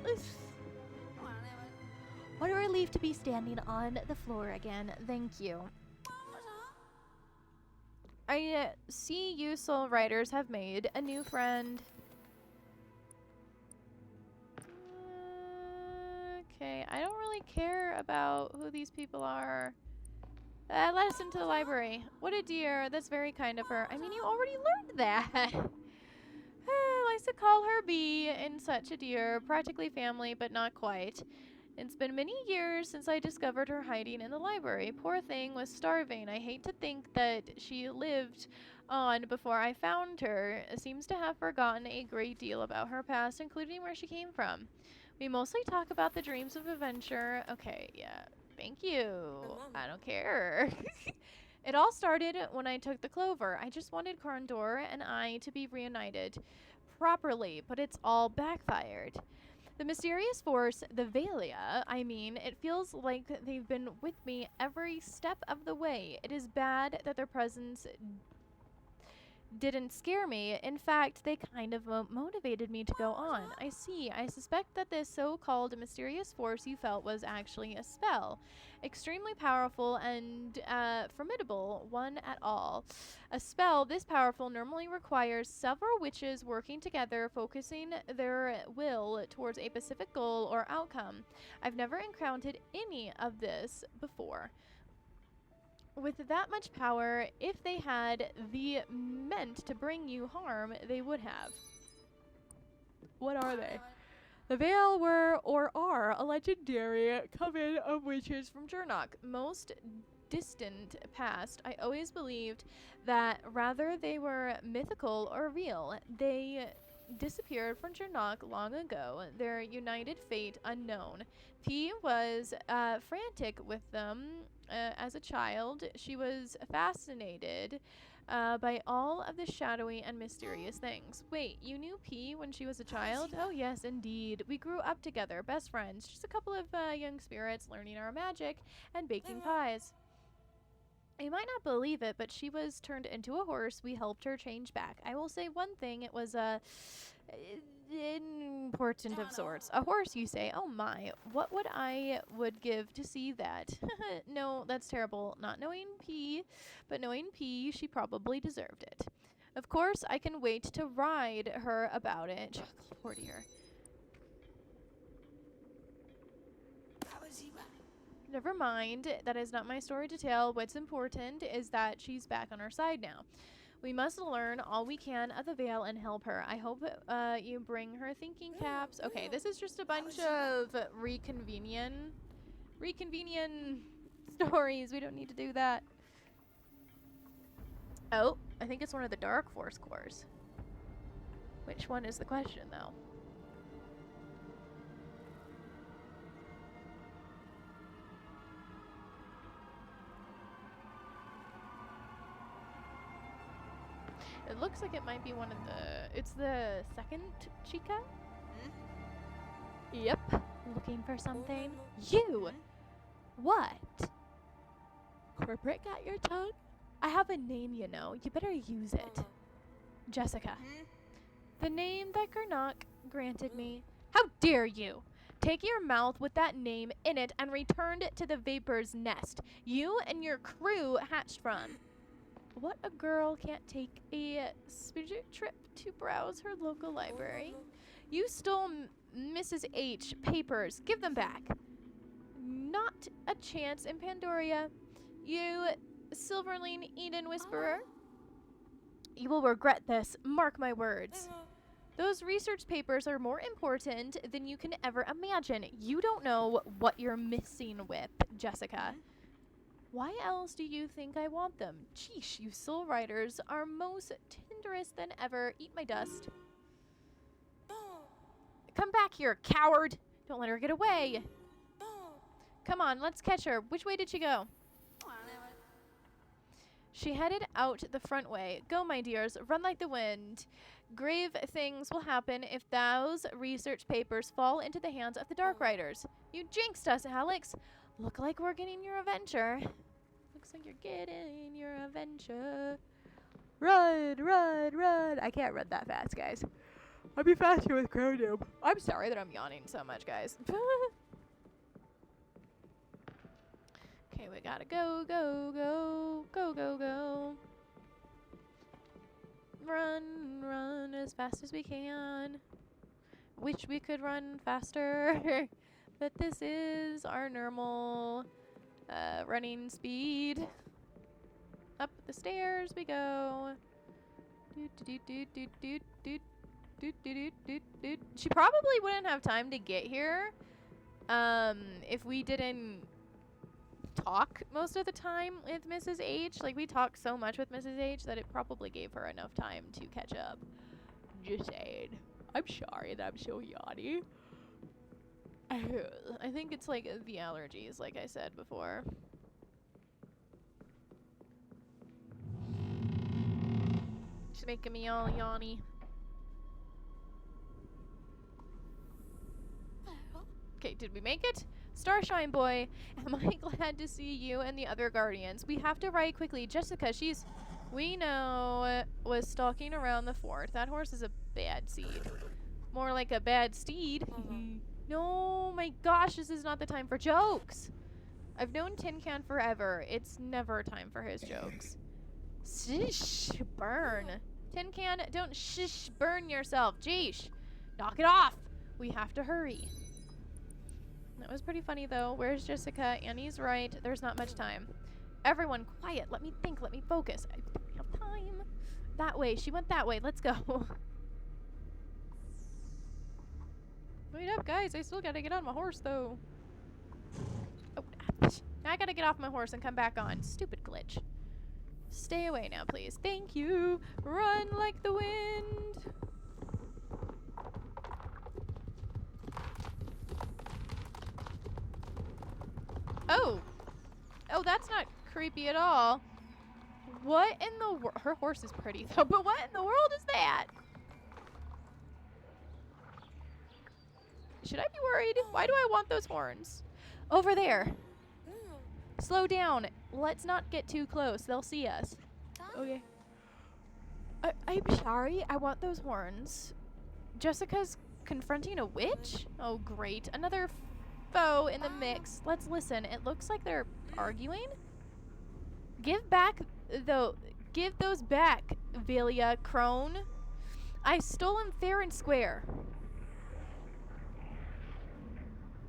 What a relief to be standing on the floor again. Thank you. I see you soul writers have made a new friend. Okay, I don't really care about who these people are. Let us into the library. What a dear. That's very kind of her. I mean, you already learned that. Likes to call her Bee and such a dear. Practically family, but not quite. It's been many years since I discovered her hiding in the library. Poor thing was starving. I hate to think that she lived on before I found her. Seems to have forgotten a great deal about her past, including where she came from. We mostly talk about the dreams of adventure. Okay, yeah. Thank you. I don't care. It all started when I took the clover. I just wanted Carndor and I to be reunited properly, but it's all backfired. The mysterious force, the Velia, I mean, it feels like they've been with me every step of the way. It is bad that their presence didn't scare me. In fact, they kind of motivated me to go on. I see. I suspect that this so-called mysterious force you felt was actually a spell. Extremely powerful and formidable one at all. A spell this powerful normally requires several witches working together, focusing their will towards a specific goal or outcome. I've never encountered any of this before. With that much power, if they had the meant to bring you harm, they would have. What are they? The Vale were, or are, a legendary coven of witches from Jernok. Most distant past, I always believed that rather they were mythical or real. They disappeared from Jernok long ago, their united fate unknown. P was frantic with them as a child. She was fascinated by all of the shadowy and mysterious things. Wait, you knew P when she was a child? Oh yes, indeed. We grew up together, best friends, just a couple of young spirits learning our magic and baking pies. You might not believe it, but she was turned into a horse. We helped her change back. I will say one thing, it was important of sorts. A horse, you say? Oh my, what would I give to see that? No, that's terrible. Not knowing P, but knowing P, she probably deserved it. Of course, I can wait to ride her about it. Chocolate, poor dear. Never mind, that is not my story to tell. What's important is that she's back on our side now. We must learn all we can of the Veil and help her. I hope you bring her thinking caps. Okay, this is just a bunch of reconvenience stories. We don't need to do that. Oh, I think it's one of the Dark Force cores. Which one is the question, though? It looks like it might be one of the... It's the second Chica? Yep. Looking for something? You! What? Corporate got your tongue? I have a name, you know. You better use it. Jessica. The name that Gernok granted me. How dare you! Take your mouth with that name in it and return it to the Vapor's nest you and your crew hatched from. What a girl can't take a spirit trip to browse her local library? You stole Mrs. H papers. Give them back. Not a chance in Pandoria. You Silverling Eden Whisperer. You will regret this. Mark my words. Those research papers are more important than you can ever imagine. You don't know what you're missing with, Jessica. Why else do you think I want them? Sheesh, you soul riders are most tenderous than ever. Eat my dust. Come back here, coward! Don't let her get away. Come on, let's catch her. Which way did she go? She headed out the front way. Go, my dears, run like the wind. Grave things will happen if those research papers fall into the hands of the Dark Riders. You jinxed us, Alex. Look like we're getting your adventure. Looks like you're getting your adventure. Run, run, run. I can't run that fast, guys. I'll be faster with Chrono. I'm sorry that I'm yawning so much, guys. Okay, we gotta go, go, go, go, go, go. Run, run as fast as we can. Wish we could run faster. But this is our normal Running speed. Up the stairs we go. She probably wouldn't have time to get here if we didn't talk most of the time with Mrs. H. Like, we talk so much with Mrs. H that it probably gave her enough time to catch up. Just saying. I'm sorry that I'm so yawny. I think it's like the allergies, like I said before. She's making me all yawny. Okay, did we make it? Starshine boy, am I glad to see you and the other guardians. We have to ride quickly. Jessica, we know, was stalking around the fort. That horse is a bad seed. More like a bad steed. No, my gosh, this is not the time for jokes. I've known Tin Can forever. It's never time for his jokes. Shish, burn. Tin Can, don't shish, burn yourself. Jeesh, knock it off. We have to hurry. That was pretty funny, though. Where's Jessica? Annie's right. There's not much time. Everyone, quiet. Let me think. Let me focus. I don't have time. That way. She went that way. Let's go. Wait up, guys. I still gotta get on my horse, though. Oh, now I gotta get off my horse and come back on. Stupid glitch. Stay away now, please. Thank you. Run like the wind. Oh. Oh, that's not creepy at all. What in the world? Her horse is pretty, though, but what in the world is that? Should I be worried? Why do I want those horns? Over there. Slow down. Let's not get too close. They'll see us. Okay. I'm sorry. I want those horns. Jessica's confronting a witch? Oh, great. Another foe in the mix. Let's listen. It looks like they're arguing. Give those back, Velia Crone. I stole them fair and square.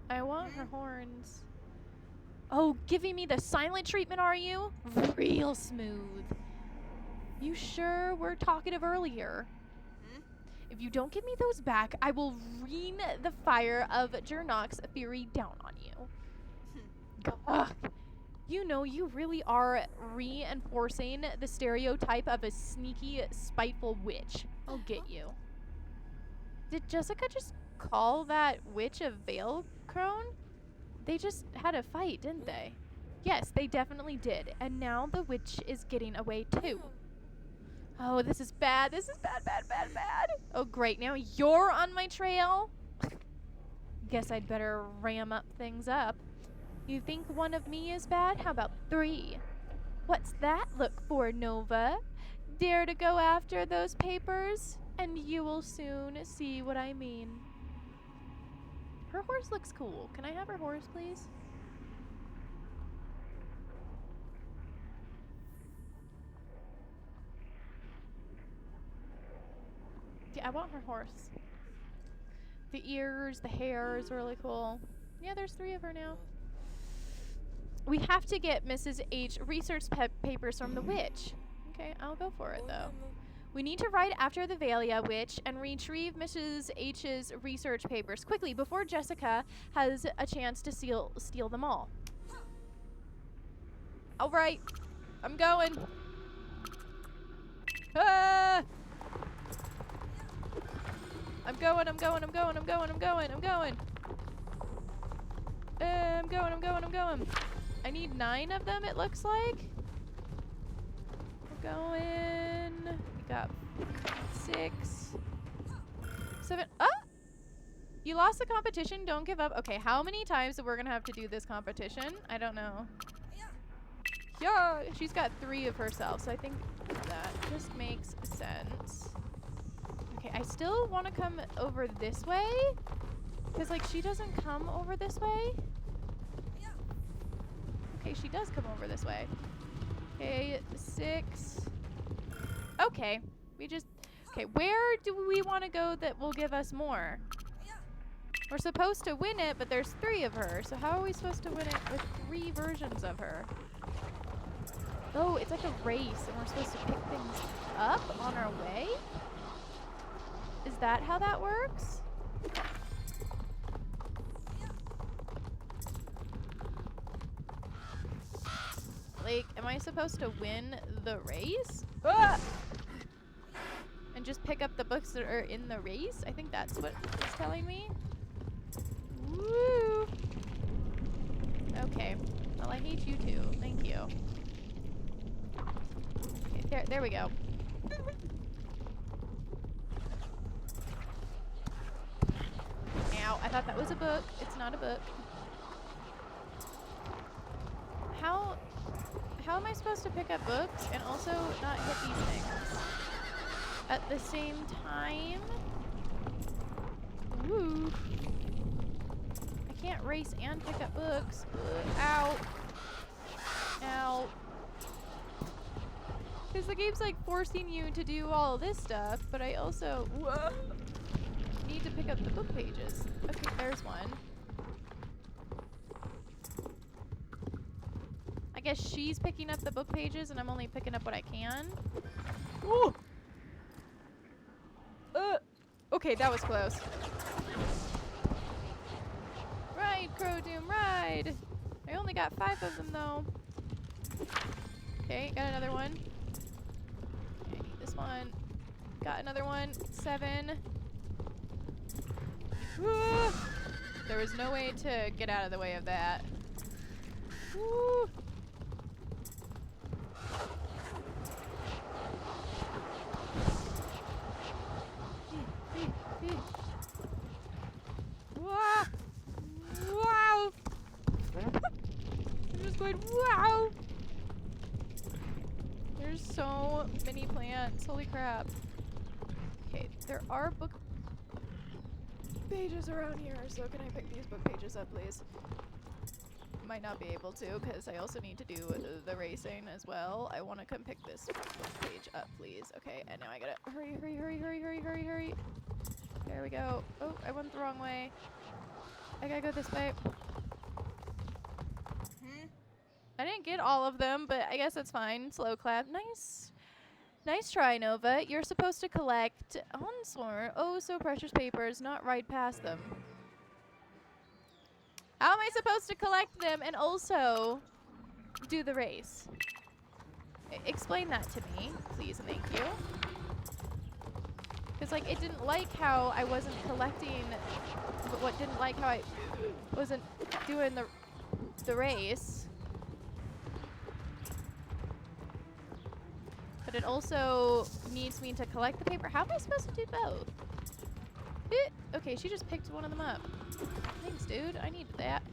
I want her horns. Oh, giving me the silent treatment, are you? Real smooth. You sure were talkative earlier. If you don't give me those back, I will rain the fire of Jernok's fury down on you. Ugh. You know, you really are reinforcing the stereotype of a sneaky, spiteful witch. I'll get you. Did Jessica just call that witch a veil crone? They just had a fight, didn't they? Yes, they definitely did. And now the witch is getting away too. Oh, this is bad. This is bad, bad, bad, bad. Oh, great. Now you're on my trail? Guess I'd better ram up things up. You think one of me is bad? How about 3? What's that look for, Nova? Dare to go after those papers? And you will soon see what I mean. Her horse looks cool. Can I have her horse, please? Yeah, I want her horse. The ears, the hair is really cool. Yeah, there's 3 of her now. We have to get Mrs. H research papers from the witch. Okay, I'll go for it, though. We need to ride after the Velia witch and retrieve Mrs. H's research papers quickly before Jessica has a chance to steal them all. All right, I'm going. Ah! I'm going. I need 9 of them, it looks like. We're going. We got 6, 7. Oh! You lost the competition. Don't give up. Okay, how many times are we gonna have to do this competition? I don't know. Yeah, she's got 3 of herself, so I think that just makes sense. Okay, I still want to come over this way. Because, like, she doesn't come over this way. Okay, she does come over this way. Okay, 6. Okay, we just... Okay, where do we want to go that will give us more? We're supposed to win it, but there's 3 of her. So how are we supposed to win it with 3 versions of her? Oh, it's like a race, and we're supposed to pick things up on our way? Is that how that works? Like, am I supposed to win the race? Ah! And just pick up the books that are in the race? I think that's what it's telling me. Woo! Okay. Well, I hate you too. Thank you. Okay, there we go. Ow, I thought that was a book. It's not a book. How am I supposed to pick up books and also not hit these things at the same time? Ooh. I can't race and pick up books. Ow. Ow. Because the game's like forcing you to do all this stuff, but I also need to pick up the book pages. Okay, there's one. I guess she's picking up the book pages and I'm only picking up what I can. Ooh. Okay, that was close. Ride, Crow Doom, ride! I only got 5 of them though. Okay, got another one. Okay, this one. Got another one. 7. Woo! There was no way to get out of the way of that. Woo! Wow! Wow! I'm just going, wow! There's so many plants. Holy crap. Okay, there are book pages around here, so can I pick these book pages up, please? Might not be able to, because I also need to do the racing as well. I want to come pick this book page up, please. Okay, and now I gotta hurry, hurry, hurry, hurry, hurry, hurry, hurry. There we go. Oh, I went the wrong way. I gotta go this way. I didn't get all of them, but I guess that's fine. Slow clap. Nice. Nice try, Nova. You're supposed to collect Onswar. Oh, so precious papers, not ride past them. How am I supposed to collect them and also do the race? Explain that to me, please and thank you. Because, like, it didn't like how I wasn't collecting, but what didn't like how I wasn't doing the race. But it also needs me to collect the paper. How am I supposed to do both? Okay, she just picked one of them up. Thanks, dude. I needed that.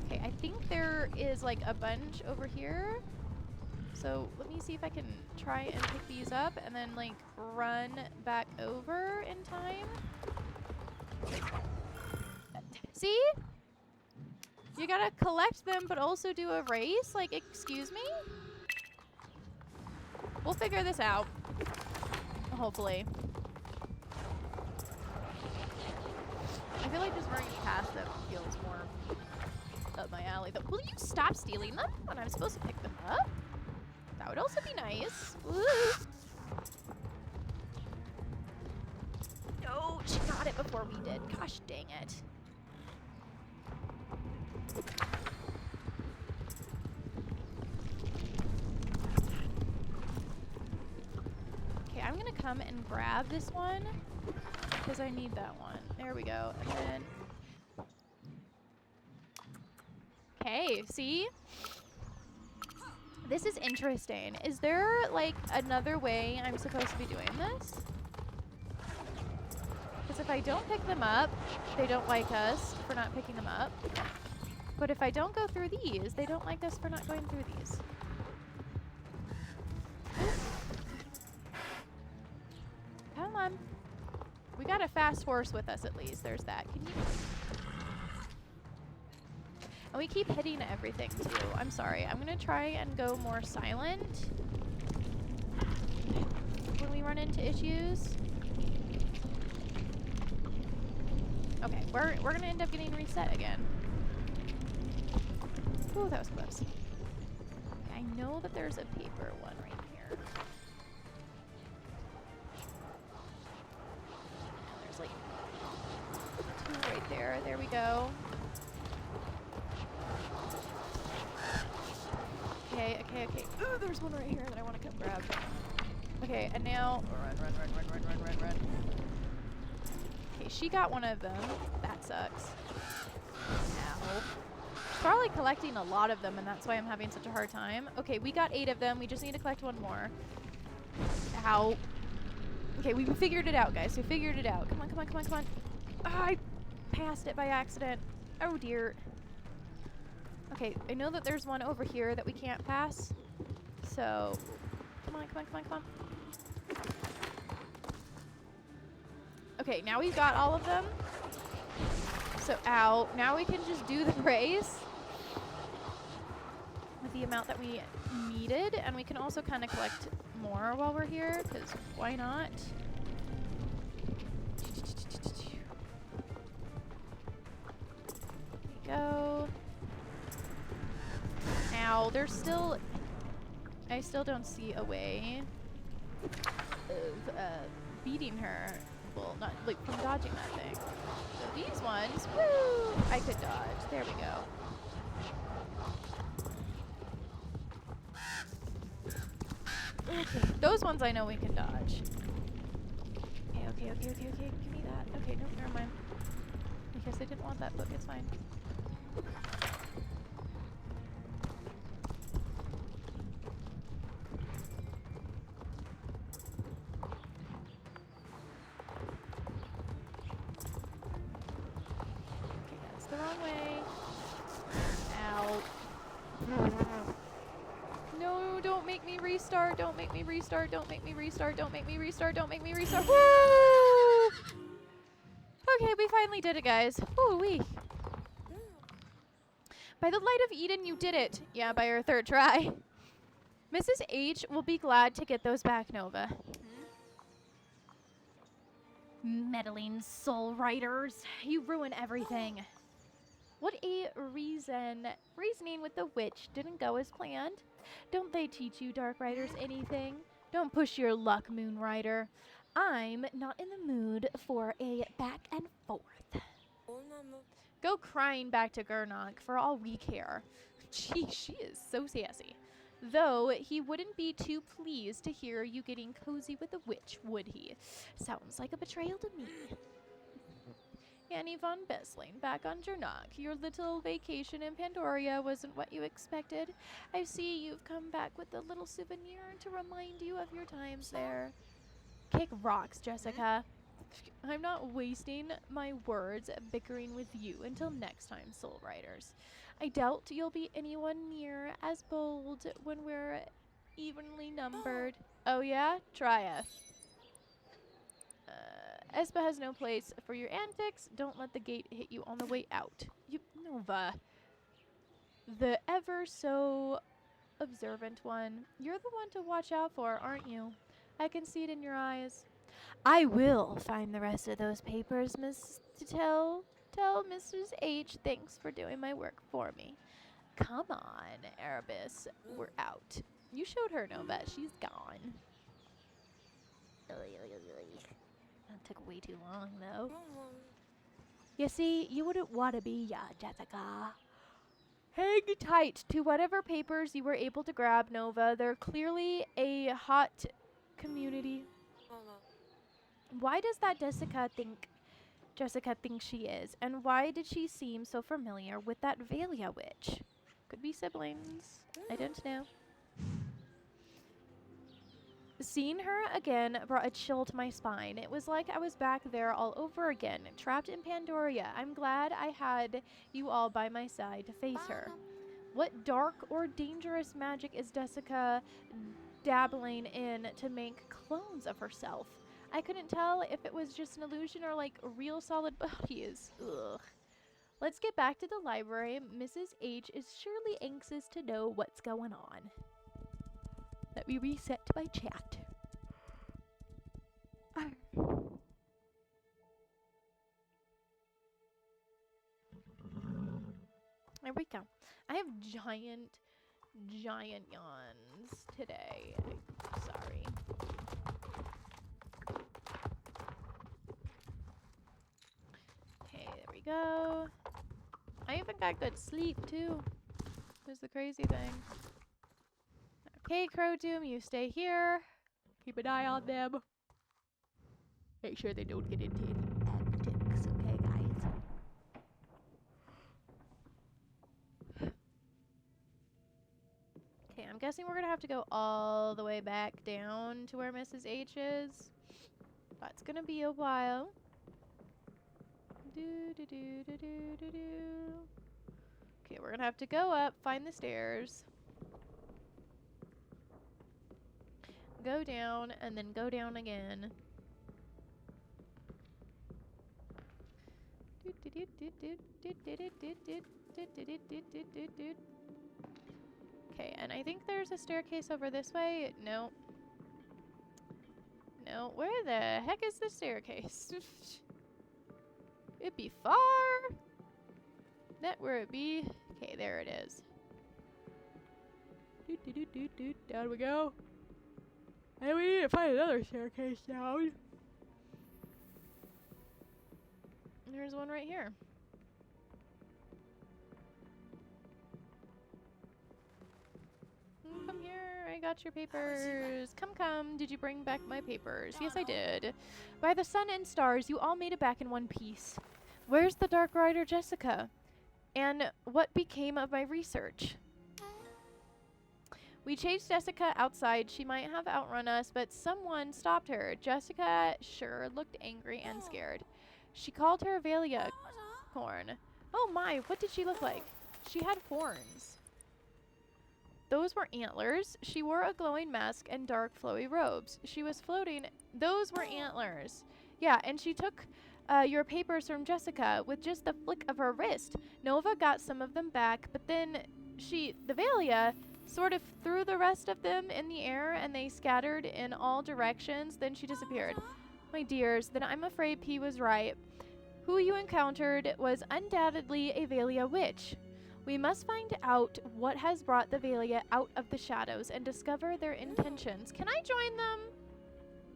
Okay, I think there is, like, a bunch over here. So let me see if I can try and pick these up and then, like, run back over in time. See? You gotta collect them, but also do a race? Like, excuse me? We'll figure this out. Hopefully. I feel like just running past them feels more up my alley. Will you stop stealing them when I'm supposed to pick them up? That would also be nice. Woo. No, she got it before we did. Gosh dang it. Okay, I'm gonna come and grab this one because I need that one. There we go. And then okay, see? This is interesting. Is there, like, another way I'm supposed to be doing this? Because if I don't pick them up, they don't like us for not picking them up. But if I don't go through these, they don't like us for not going through these. Come on. We got a fast horse with us at least. There's that. Can you... And we keep hitting everything too. I'm sorry. I'm going to try and go more silent when we run into issues. Okay, we're gonna end up getting reset again. Ooh, that was close. I know that there's a paper one right here. There's like 2 right there. There we go. Okay. Ooh, there's one right here that I want to come grab. Okay, and now run. Okay, she got one of them. That sucks. Ow. She's probably collecting a lot of them, and that's why I'm having such a hard time. Okay, we got 8 of them. We just need to collect 1 more. Ow. Okay, we figured it out, guys. We figured it out. Come on. Ah, I passed it by accident. Oh, dear. Okay, I know that there's one over here that we can't pass. So, come on. Okay, now we've got all of them. So, ow. Now we can just do the race with the amount that we needed. And we can also kind of collect more while we're here, because why not? There we go. Ow, there's still... I still don't see a way of beating her. Well, not like from dodging that thing. So these ones, woo! I could dodge. There we go. Okay, those ones I know we can dodge. Okay. Give me that. Okay, nope, never mind. Because I didn't want that book. It's fine. The wrong way. Ow. No, don't make me restart. Don't make me restart. Woo! Okay, we finally did it, guys. Woo-wee. By the light of Eden, you did it. Yeah, by our 3rd try. Mrs. H will be glad to get those back, Nova. Meddling soul riders. You ruin everything. What a reasoning with the witch didn't go as planned. Don't they teach you Dark Riders anything? Don't push your luck, Moon Rider. I'm not in the mood for a back and forth. Go crying back to Gernok for all we care. Gee, she is so sassy. Though he wouldn't be too pleased to hear you getting cozy with the witch, would he? Sounds like a betrayal to me. Annie von Bessling, back on Gernok. Your little vacation in Pandoria wasn't what you expected. I see you've come back with a little souvenir to remind you of your times there. Kick rocks, Jessica. I'm not wasting my words bickering with you until next time, Soul Riders. I doubt you'll be anyone near as bold when we're evenly numbered. Oh yeah? Try us. Espa has no place for your antics. Don't let the gate hit you on the way out. You, Nova. The ever so observant one. You're the one to watch out for, aren't you? I can see it in your eyes. I will find the rest of those papers, Miss Tell Mrs. H thanks for doing my work for me. Come on, Erebus. We're out. You showed her, Nova. She's gone. That took way too long, though. You see, you wouldn't want to be ya, Jessica. Hang tight to whatever papers you were able to grab, Nova. They're clearly a hot community. Why does that Jessica think she is? And why did she seem so familiar with that Velia witch? Could be siblings. I don't know. Seeing her again brought a chill to my spine. It was like I was back there all over again, trapped in Pandoria. I'm glad I had you all by my side to face her. What dark or dangerous magic is Jessica dabbling in to make clones of herself? I couldn't tell if it was just an illusion or like real solid bodies. Ugh. Let's get back to the library. Mrs. H is surely anxious to know what's going on. Let me reset to my chat. There we go. I have giant yawns today. Sorry. Okay, there we go. I even got good sleep too. Was the crazy thing. Okay, Crow Doom, you stay here. Keep an eye on them. Make sure they don't get into any antics, okay, guys? Okay, I'm guessing we're gonna have to go all the way back down to where Mrs. H is. That's gonna be a while. Okay, we're gonna have to go up, find the stairs, go down, and then go down again. Okay, and I think there's a staircase over this way. No. No, where the heck is the staircase? It'd be far. That where it be. Okay, there it is. Down we go. And we need to find another staircase down. There's one right here. Come here, I got your papers. Come, did you bring back my papers? Yes, I did. By the sun and stars, you all made it back in one piece. Where's the Dark Rider Jessica? And what became of my research? We chased Jessica outside. She might have outrun us, but someone stopped her. Jessica sure looked angry and scared. She called her Velia Corn. Oh my, what did she look like? She had horns. Those were antlers. She wore a glowing mask and dark flowy robes. She was floating. Those were antlers. Yeah, and she took your papers from Jessica with just the flick of her wrist. Nova got some of them back, but then the Velia, sort of threw the rest of them in the air and they scattered in all directions. Then she disappeared. My dears, then I'm afraid P was right. Who you encountered was undoubtedly a Velia witch. We must find out what has brought the Velia out of the shadows and discover their intentions. Can I join them?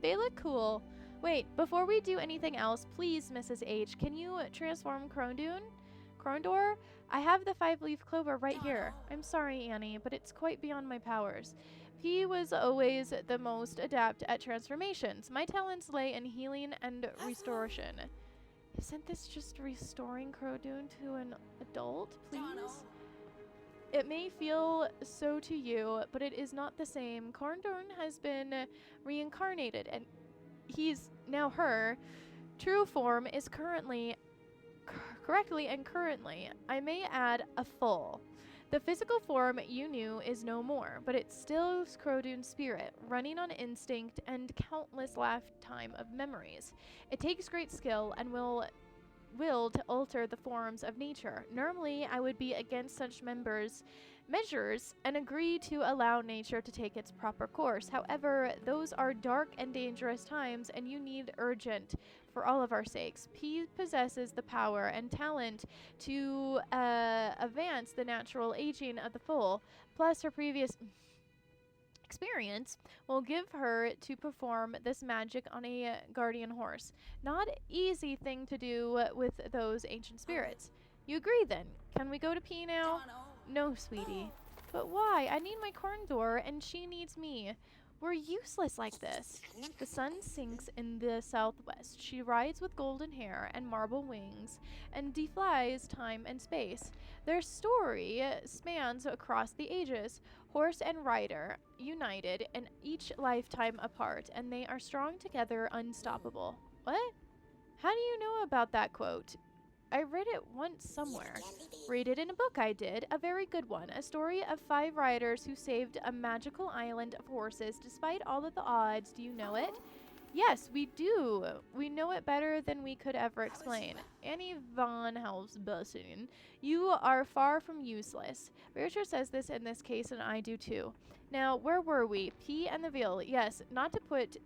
They look cool. Wait, before we do anything else, please, Mrs. H, can you transform Krondor? I have the 5-leaf clover right here. I'm sorry, Annie, but it's quite beyond my powers. P was always the most adept at transformations. My talents lay in healing and restoration. Isn't this just restoring Crowdoon to an adult, please? It may feel so to you, but it is not the same. Crowdoon has been reincarnated, and he's now her true form is correctly, I may add, a full. The physical form you knew is no more, but it's still Crowdoon's spirit, running on instinct and countless lifetime of memories. It takes great skill and will to alter the forms of nature. Normally, I would be against such measures and agree to allow nature to take its proper course. However, those are dark and dangerous times, and you need urgent for all of our sakes. P possesses the power and talent to advance the natural aging of the foal, plus her previous experience will give her to perform this magic on a guardian horse. Not easy thing to do with those ancient spirits. You agree then? Can we go to P now? No, sweetie. But why? I need my Krondor and she needs me. We're useless like this. The sun sinks in the southwest. She rides with golden hair and marble wings and defies time and space. Their story spans across the ages. Horse and rider, united in each lifetime apart, and they are strong together, unstoppable. What? How do you know about that quote? I read it once somewhere. Read it in a book I did, a very good one. A story of 5 riders who saved a magical island of horses despite all of the odds. Do you know it? Yes, we do. We know it better than we could ever explain. Annie von Helsbussen, you are far from useless. Beatrice says this in this case, and I do too. Now, where were we? P and the veil. Yes, not to put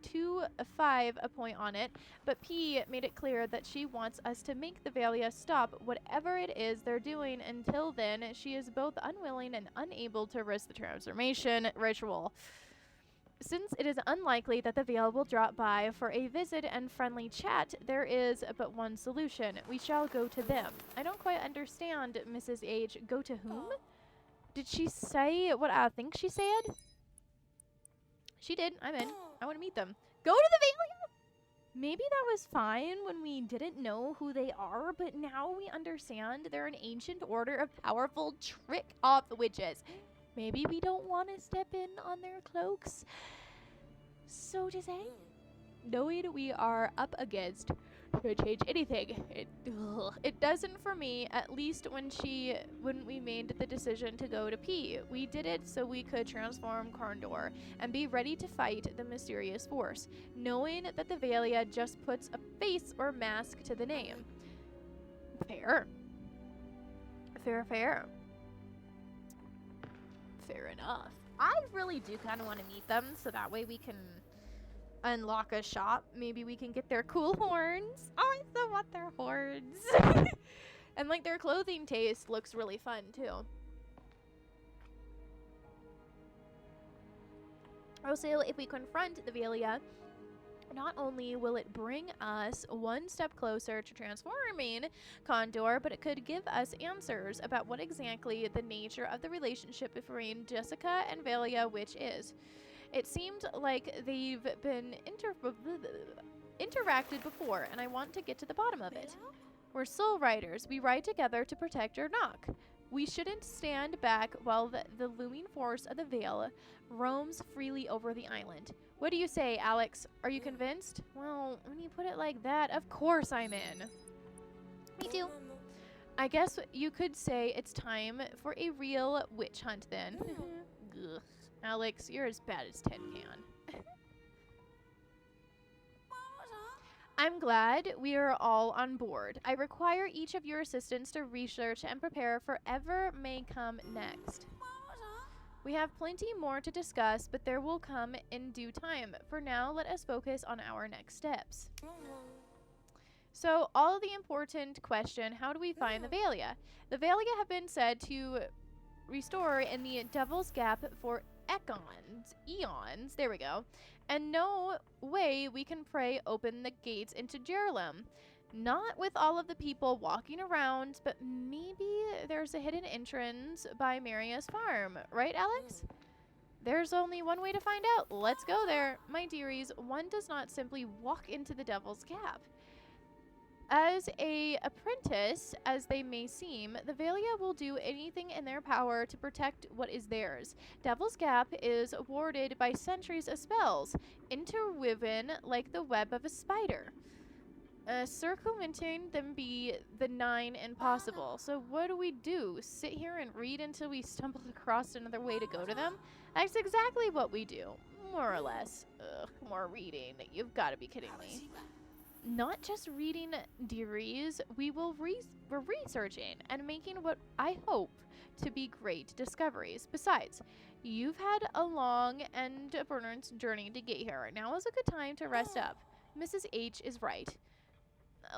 5 a point on it, but P made it clear that she wants us to make the Velia stop whatever it is they're doing. Until then, she is both unwilling and unable to risk the transformation ritual. Since it is unlikely that the Veil will drop by for a visit and friendly chat, there is but one solution. We shall go to them. I don't quite understand, Mrs. H. Go to whom? Did she say what I think she said? She did. I'm in. I want to meet them. Go to the Veil! Maybe that was fine when we didn't know who they are, but now we understand they're an ancient order of powerful trick-off witches. Maybe we don't want to step in on their cloaks, so to say. Knowing we are up against to change anything, it doesn't for me. At least when we made the decision to go to P, we did it so we could transform Karndor and be ready to fight the mysterious force, knowing that the Velia just puts a face or mask to the name. Fair. Fair enough. I really do kind of want to meet them so that way we can unlock a shop. Maybe we can get their cool horns. Oh, I so want their horns. And like their clothing taste looks really fun too. Also, if we confront the Velia, not only will it bring us one step closer to transforming Condor, but it could give us answers about what exactly the nature of the relationship between Jessica and Velia Witch is. It seemed like they've been interacted before, and I want to get to the bottom of it. We're soul riders. We ride together to protect your knock. We shouldn't stand back while the looming force of the Veil roams freely over the island. What do you say, Alex? Are you convinced? Well, when you put it like that, of course I'm in. Me too. I guess you could say it's time for a real witch hunt then. Ugh. Alex, you're as bad as Tin Can. I'm glad we are all on board. I require each of your assistants to research and prepare for whatever may come next. We have plenty more to discuss, but there will come in due time. For now, let us focus on our next steps. So, all the important question, how do we find the Velia? The Velia have been said to restore in the Devil's Gap for eons, there we go, and no way we can pray open the gates into Jerusalem. Not with all of the people walking around, but maybe there's a hidden entrance by Maria's farm, right, Alex? There's only one way to find out. Let's go there. My dearies, one does not simply walk into the Devil's Gap. As a apprentice, as they may seem, the Velia will do anything in their power to protect what is theirs. Devil's Gap is warded by centuries of spells, interwoven like the web of a spider. Circumventing them be the nigh impossible. So what do? Sit here and read until we stumble across another way to go to them? That's exactly what we do, more or less. Ugh, more reading. You've got to be kidding me. Not just reading, dearies, we're researching and making what I hope to be great discoveries. Besides, you've had a long and burdensome journey to get here. Now is a good time to rest up. Mrs. H is right.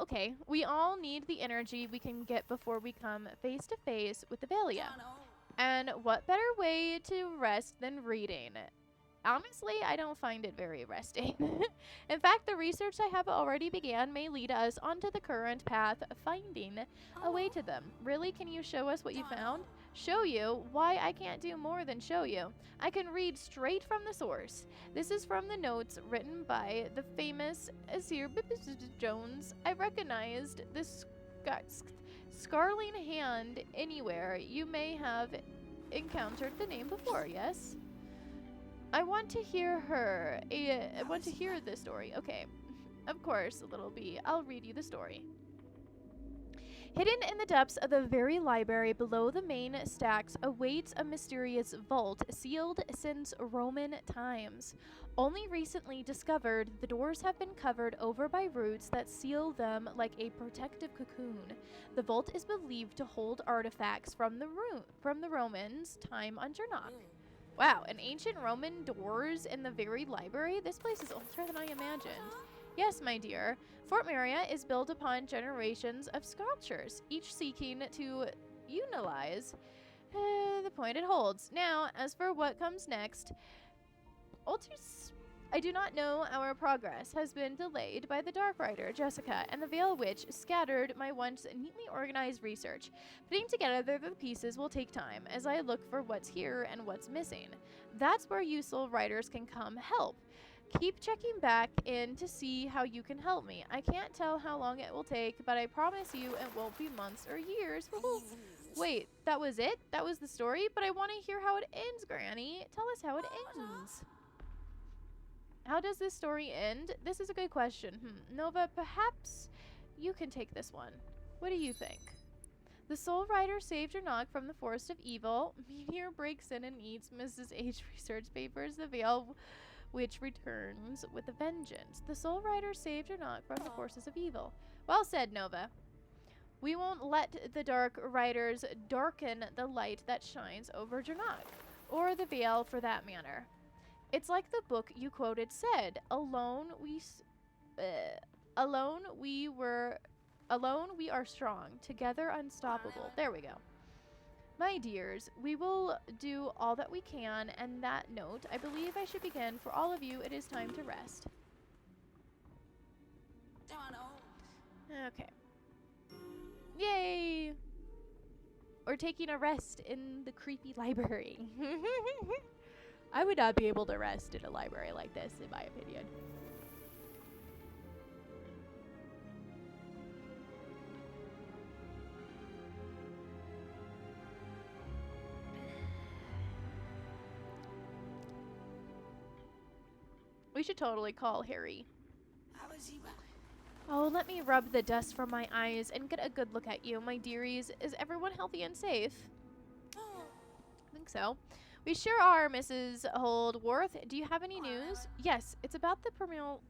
Okay, we all need the energy we can get before we come face to face with the Velia. And what better way to rest than reading? Honestly, I don't find it very resting. In fact, the research I have already began may lead us onto the current path of finding a way to them. Really, can you show us what you found? Show you? Why, I can't do more than show you. I can read straight from the source. This is from the notes written by the famous Asir Jones. I recognized this scarling hand anywhere. You may have encountered the name before, yes? I want to hear I want to hear this story. Okay. Of course, little bee. I'll read you the story. Hidden in the depths of the very library below the main stacks awaits a mysterious vault sealed since Roman times. Only recently discovered, the doors have been covered over by roots that seal them like a protective cocoon. The vault is believed to hold artifacts from the Romans' time on Jernok. Wow, an ancient Roman doors in the very library? This place is older than I imagined. Yes, my dear. Fort Maria is built upon generations of sculptures, each seeking to utilize the point it holds. Now, as for what comes next, Altus, I do not know. Our progress has been delayed by the Dark Rider, Jessica, and the Veil Witch scattered my once neatly organized research. Putting together the pieces will take time as I look for what's here and what's missing. That's where you soul writers can come help. Keep checking back in to see how you can help me. I can't tell how long it will take, but I promise you it won't be months or years. Wait, that was it? That was the story? But I want to hear how it ends, Granny. Tell us how it ends. How does this story end? This is a good question. Nova, perhaps you can take this one. What do you think? The Soul Rider saved your knock from the forest of evil. Meteor breaks in and eats Mrs. H research papers. The Veil Witch returns with a vengeance. The Soul Rider saved your knock from the forces of evil. Well said, Nova. We won't let the Dark Riders darken the light that shines over Jarnock, or the Veil for that matter. It's like the book you quoted said, alone we are strong, together unstoppable. There we go. My dears, we will do all that we can, and that note, I believe I should begin. For all of you, it is time to rest. Okay. Yay! We're taking a rest in the creepy library. I would not be able to rest in a library like this, in my opinion. We should totally call Harry. Oh, let me rub the dust from my eyes and get a good look at you, my dearies. Is everyone healthy and safe? I think so. We sure are, Mrs. Holdworth. Do you have any news? Yes, it's about the primal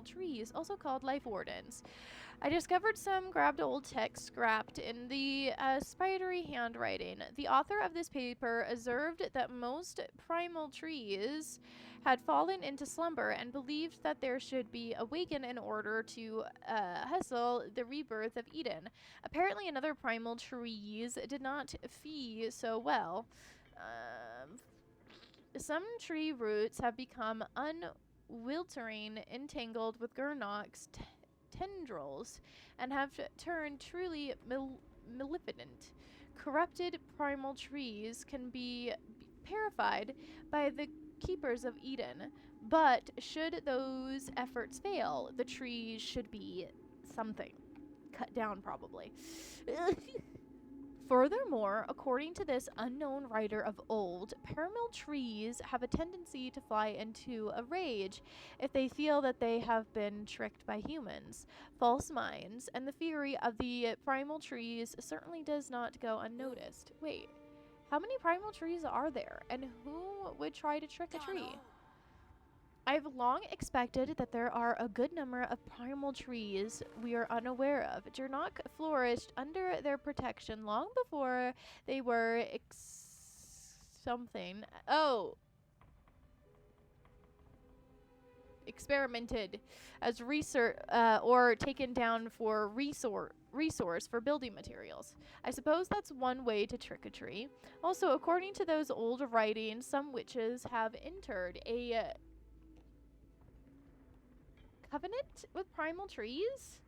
trees, also called life wardens. I discovered some grabbed old text scrapped in the spidery handwriting. The author of this paper observed that most primal trees had fallen into slumber and believed that there should be awakened in order to hustle the rebirth of Eden. Apparently, another primal trees did not fee so well. Some tree roots have become unwiltering, entangled with Gurnock's tendrils, and have turned truly maleficent. Corrupted primal trees can be purified by the keepers of Eden, but should those efforts fail, the trees should be something. Cut down, probably. Furthermore, according to this unknown writer of old, primal trees have a tendency to fly into a rage if they feel that they have been tricked by humans. False minds and the fury of the primal trees certainly does not go unnoticed. Wait, how many primal trees are there, and who would try to trick a tree? I've long expected that there are a good number of primal trees we are unaware of. Jarnock flourished under their protection long before they were experimented as research or taken down for resource for building materials. I suppose that's one way to trick a tree. Also, according to those old writings, some witches have entered a covenant with primal trees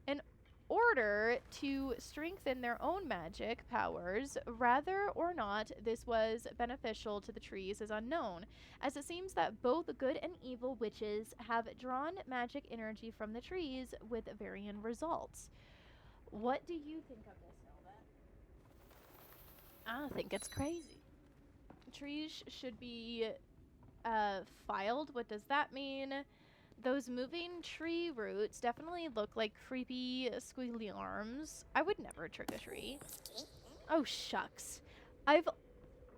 in order to strengthen their own magic powers. Whether or not this was beneficial to the trees is unknown, as it seems that both good and evil witches have drawn magic energy from the trees with varying results. What do you think of this, Nova? I think it's crazy. Trees should be filed. What does that mean? Those moving tree roots definitely look like creepy, squiggly arms. I would never trick a tree. Oh, shucks. I've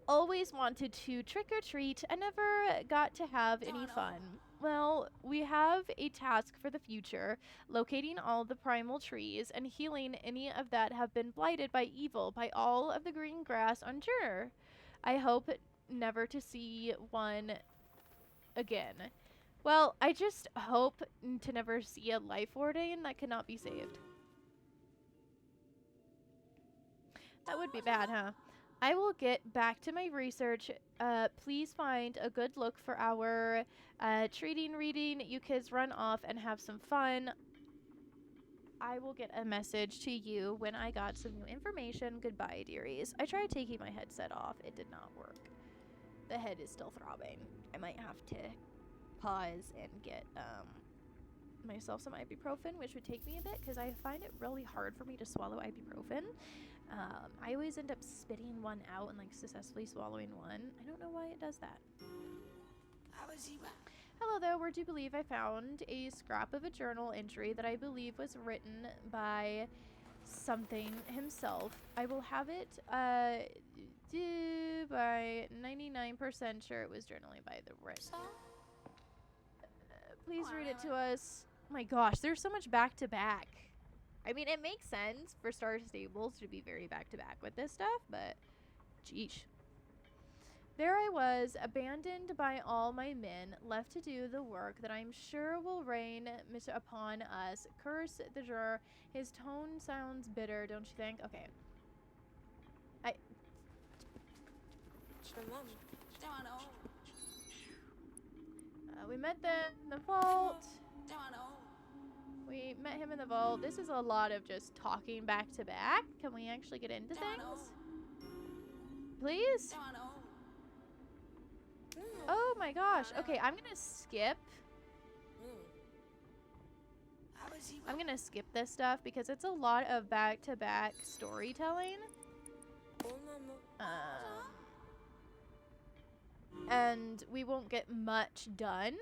always wanted to trick or treat and never got to have any fun. Well, we have a task for the future, locating all the primal trees and healing any of that have been blighted by evil by all of the green grass on Jur. I hope never to see one again. Well, I just hope to never see a life ordain that cannot be saved. That would be bad, huh? I will get back to my research. Please find a good look for our treating reading. You kids run off and have some fun. I will get a message to you when I got some new information. Goodbye, dearies. I tried taking my headset off. It did not work. The head is still throbbing. I might have to pause and get myself some ibuprofen, which would take me a bit because I find it really hard for me to swallow ibuprofen. I always end up spitting one out and like successfully swallowing one. I don't know why it does that. Hello there, where do you believe I found a scrap of a journal entry that I believe was written by something himself. I will have it by 99% sure it was journaling by the wrist. Please read it to us. My gosh, there's so much back to back. I mean, it makes sense for Star Stables to be very back to back with this stuff, but geesh. There I was, abandoned by all my men, left to do the work that I'm sure will rain upon us. Curse the juror. His tone sounds bitter, don't you think? Okay. We met them in the vault. We met him in the vault. This is a lot of just talking back to back. Can we actually get into things? Please? Oh my gosh. Okay, I'm gonna skip. I'm gonna skip this stuff because it's a lot of back-to-back storytelling. And we won't get much done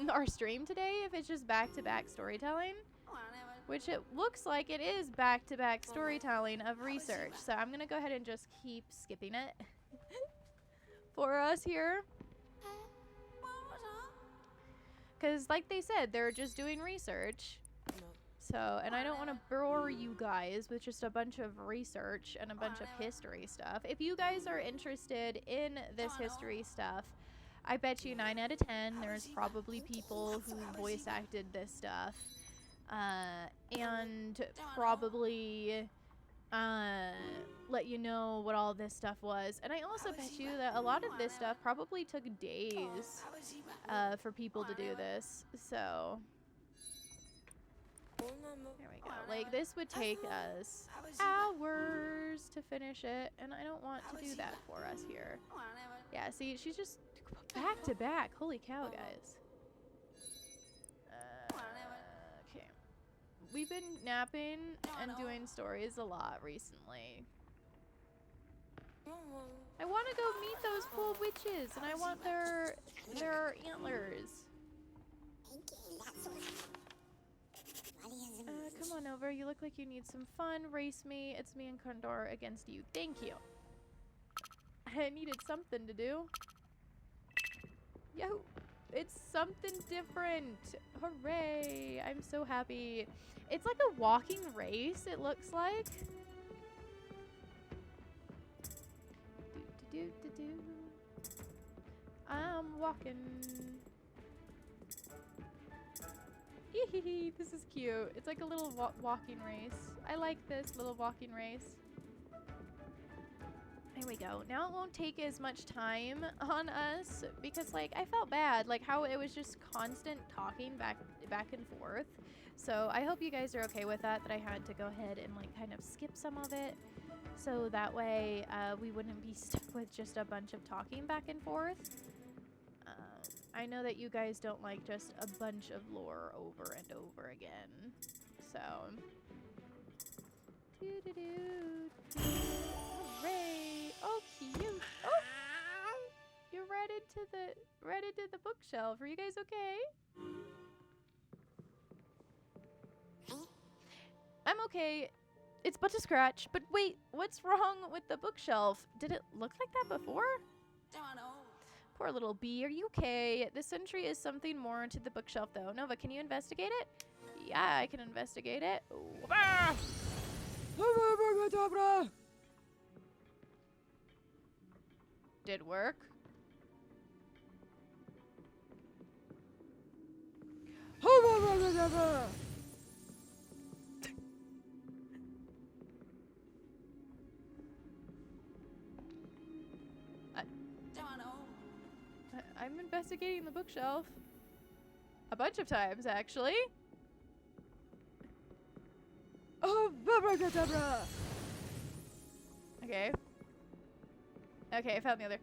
in our stream today if it's just back-to-back storytelling. Which it looks like it is back-to-back storytelling of research. So I'm gonna go ahead and just keep skipping it for us here. Because like they said, they're just doing research. So, and I don't want to bore you guys with just a bunch of research and a bunch of history stuff. If you guys are interested in this history stuff, I bet you 9 out of 10 there's probably people who voice acted this stuff. And probably let you know what all this stuff was. And I also bet you that a lot of this stuff probably took days for people to do this. So there we go. Like, this would take us hours to finish it, and I don't want to do that for us here. Yeah, see, she's just back to back. Holy cow, guys. Okay. We've been napping and doing stories a lot recently. I want to go meet those cool witches, and I want their antlers. Come on over. You look like you need some fun. Race me. It's me and Condor against you. Thank you. I needed something to do. Yo, it's something different. Hooray. I'm so happy. It's like a walking race, it looks like. I'm walking. This is cute. It's like a little walking race. I like this little walking race. There we go. Now it won't take as much time on us because, like, I felt bad. Like, how it was just constant talking back and forth. So I hope you guys are okay with that I had to go ahead and, like, kind of skip some of it. So that way we wouldn't be stuck with just a bunch of talking back and forth. I know that you guys don't like just a bunch of lore over and over again. So. Hooray! Oh, cute! Oh! You're right into the bookshelf. Are you guys okay? I'm okay. It's but a scratch. But wait, what's wrong with the bookshelf? Did it look like that before? Poor little bee. Are you okay? This entry is something more to the bookshelf, though. Nova, can you investigate it? Yeah, I can investigate it. did work. I'm investigating the bookshelf. A bunch of times, actually. Oh, okay. Okay, I found the other.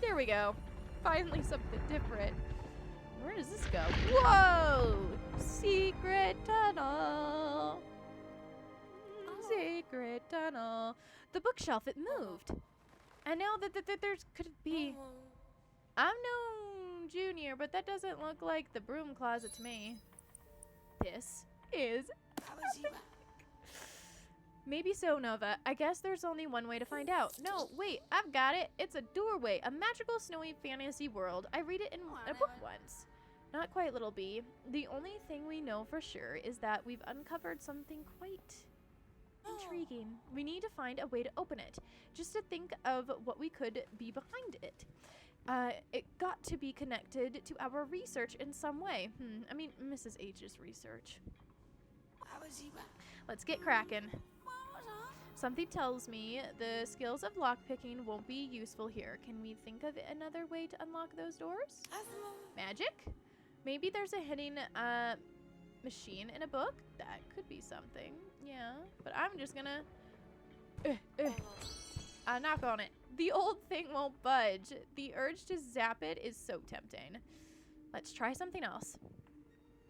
There we go. Finally something different. Where does this go? Whoa! Secret tunnel. Secret tunnel. The bookshelf, it moved. And now that there's could it be. I'm no junior, but that doesn't look like the broom closet to me. This is maybe so, Nova. I guess there's only one way to find out. No, wait, I've got it. It's a doorway, a magical snowy fantasy world. I read it in a book once. Not quite, little bee. The only thing we know for sure is that we've uncovered something quite intriguing. We need to find a way to open it. Just to think of what we could be behind it. It got to be connected to our research in some way. I mean, Mrs. H's research. Let's get cracking. Something tells me the skills of lockpicking won't be useful here. Can we think of another way to unlock those doors? Magic? Maybe there's a hidden machine in a book? That could be something. Yeah, but I'm just gonna knock on it. The old thing won't budge. The urge to zap it is so tempting. Let's try something else.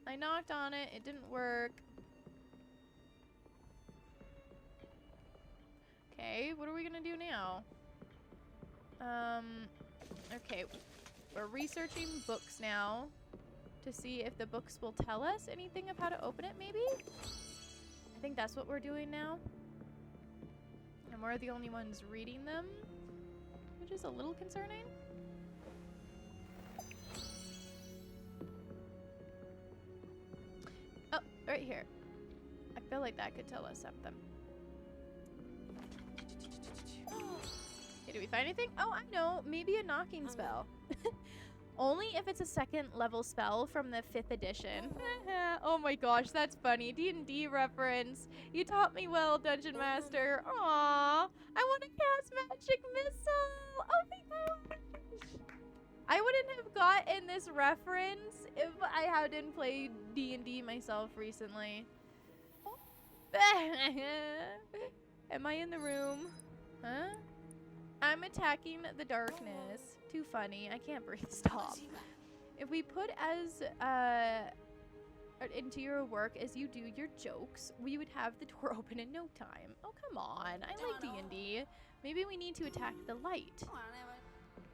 I knocked on it. It didn't work. Okay, what are we gonna do now? Okay. We're researching books now to see if the books will tell us anything of how to open it, maybe? I think that's what we're doing now. And we're the only ones reading them, which is a little concerning. Oh, right here. I feel like that could tell us something. Okay, did we find anything? Oh, I know. Maybe a knocking spell. Only if it's a second level spell from the 5th edition. Oh my gosh, that's funny. D&D reference. You taught me well, Dungeon Master. Aww. I want to cast Magic Missile. Oh my gosh. I wouldn't have gotten this reference if I hadn't played D&D myself recently. Am I in the room? Huh? I'm attacking the darkness. Too funny. I can't breathe. Stop. If we put as into your work as you do your jokes, we would have the door open in no time. Oh, come on. I like D&D. Maybe we need to attack the light.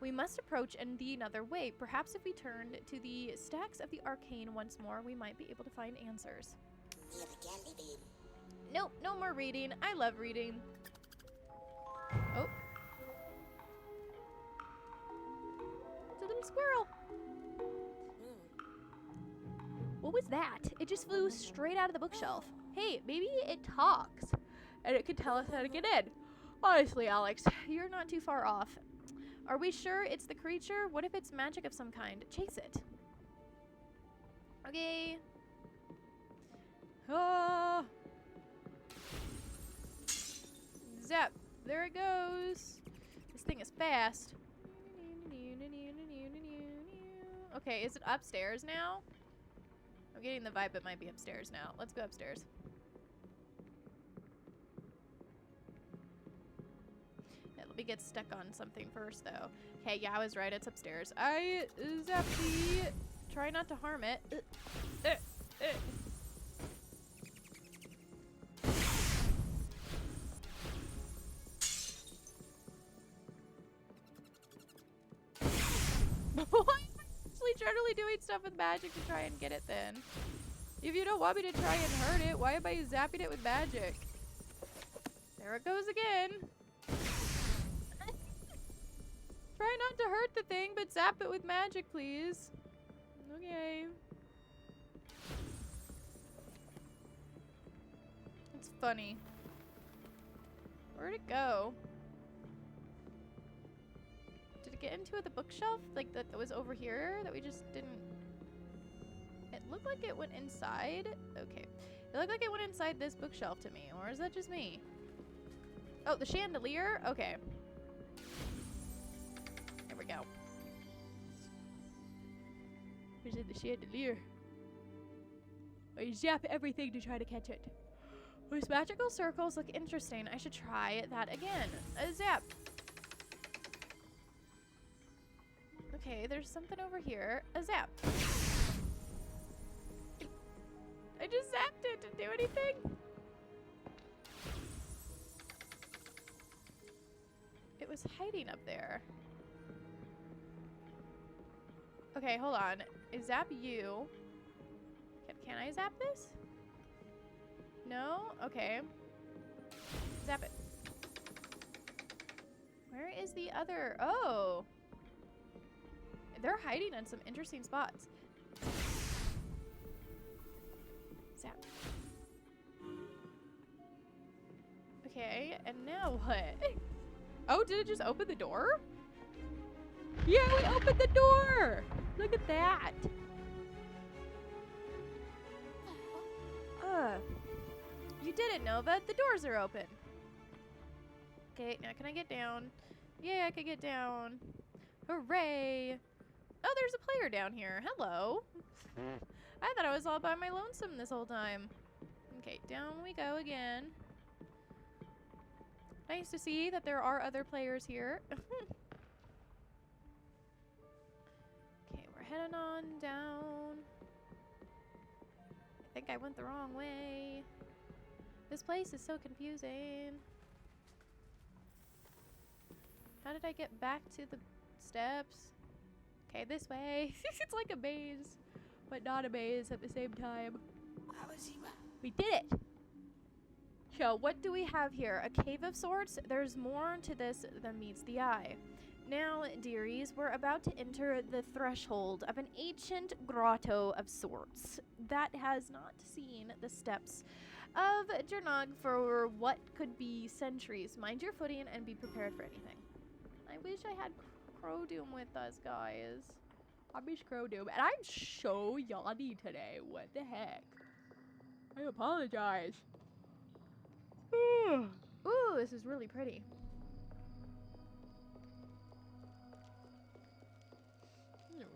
We must approach D another way. Perhaps if we turned to the stacks of the arcane once more, we might be able to find answers. Nope, no more reading. I love reading. Oh. It's a little squirrel. What was that? It just flew straight out of the bookshelf. Hey, maybe it talks, and it could tell us how to get in. Honestly, Alex, you're not too far off. Are we sure it's the creature? What if it's magic of some kind? Chase it. Okay. Ah. Zap. There it goes. This thing is fast. Okay, is it upstairs now? I'm getting the vibe it might be upstairs now. Let's go upstairs. Yeah, let me get stuck on something first, though. Okay, yeah, I was right. It's upstairs. I zappy. Try not to harm it. Why am I actually generally doing stuff with magic to try and get it then? If you don't want me to try and hurt it, why am I zapping it with magic? There it goes again. Try not to hurt the thing, but zap it with magic, please. Okay. It's funny. Where'd it go? get into the bookshelf? Like that was over here that we just didn't... It looked like it went inside. Okay. It looked like it went inside this bookshelf to me. Or is that just me? Oh, the chandelier? Okay. There we go. Where's the chandelier? I zap everything to try to catch it. Those magical circles look interesting. I should try that again. A zap. Okay, there's something over here. A zap. I just zapped it. Didn't do anything. It was hiding up there. Okay, hold on. I zap you. Can I zap this? No? Okay. Zap it. Where is the other? Oh. They're hiding in some interesting spots. Zap. Okay, and now what? Oh, did it just open the door? Yeah, we opened the door! Look at that! You did it, Nova. The doors are open. Okay, now can I get down? Yeah, I can get down. Hooray! Oh, there's a player down here. Hello. I thought I was all by my lonesome this whole time. Okay, down we go again. Nice to see that there are other players here. Okay, we're heading on down. I think I went the wrong way. This place is so confusing. How did I get back to the steps? Okay, this way. It's like a maze, but not a maze at the same time. We did it! So, what do we have here? A cave of sorts? There's more to this than meets the eye. Now, dearies, we're about to enter the threshold of an ancient grotto of sorts that has not seen the steps of Jernog for what could be centuries. Mind your footing and be prepared for anything. I wish I had Crow Doom with us, guys. I miss Crow Doom. And I'm so yawny today. What the heck? I apologize. Ooh, this is really pretty.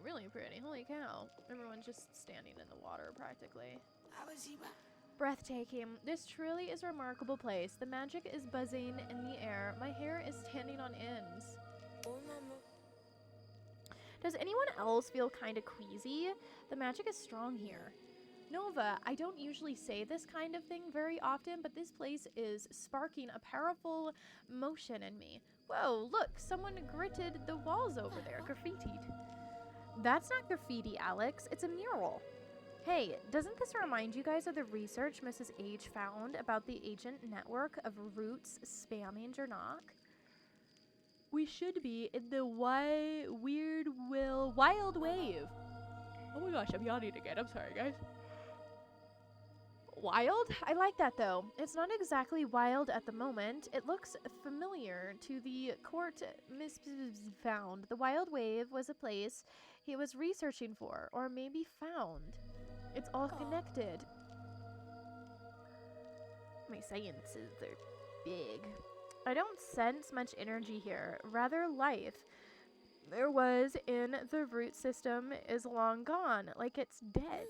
Really pretty. Holy cow. Everyone's just standing in the water practically. Breathtaking. This truly is a remarkable place. The magic is buzzing in the air. My hair is standing on ends. Does anyone else feel kind of queasy? The magic is strong here. Nova, I don't usually say this kind of thing very often, but this place is sparking a powerful motion in me. Whoa, look, someone gritted the walls over there, graffitied. That's not graffiti, Alex. It's a mural. Hey, doesn't this remind you guys of the research Mrs. H found about the agent network of roots spamming Jernok? We should be in the wild wave. Oh my gosh, I'm yawning again. I'm sorry, guys. Wild? I like that, though. It's not exactly wild at the moment. It looks familiar to the court Miss found. The wild wave was a place he was researching for, or maybe found. It's all connected. My sciences are big. I don't sense much energy here, rather life. There was in the root system is long gone, like it's dead.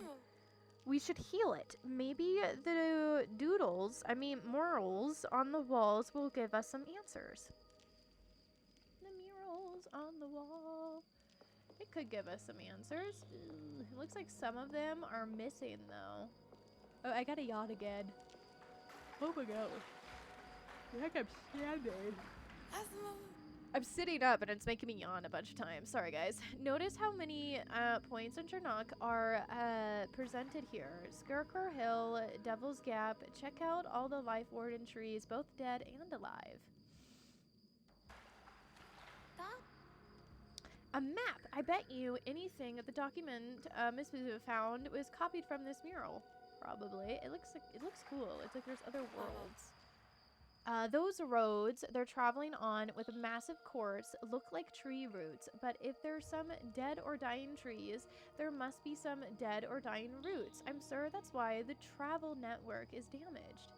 We should heal it. Maybe the murals on the walls will give us some answers. The murals on the wall. It could give us some answers. Ugh, it looks like some of them are missing, though. Oh, I gotta yawn again. Oh my god. I think I'm standing. I'm sitting up and it's making me yawn a bunch of times. Sorry, guys. Notice how many points in Jernok are presented here. Scarecrow Hill, Devil's Gap. Check out all the life warden trees, both dead and alive. A map. I bet you anything that the document Miss Boo found was copied from this mural. Probably. It looks cool. It's like there's other worlds. Those roads they're traveling on with massive courts look like tree roots, but if there's some dead or dying trees, there must be some dead or dying roots. I'm sure that's why the travel network is damaged.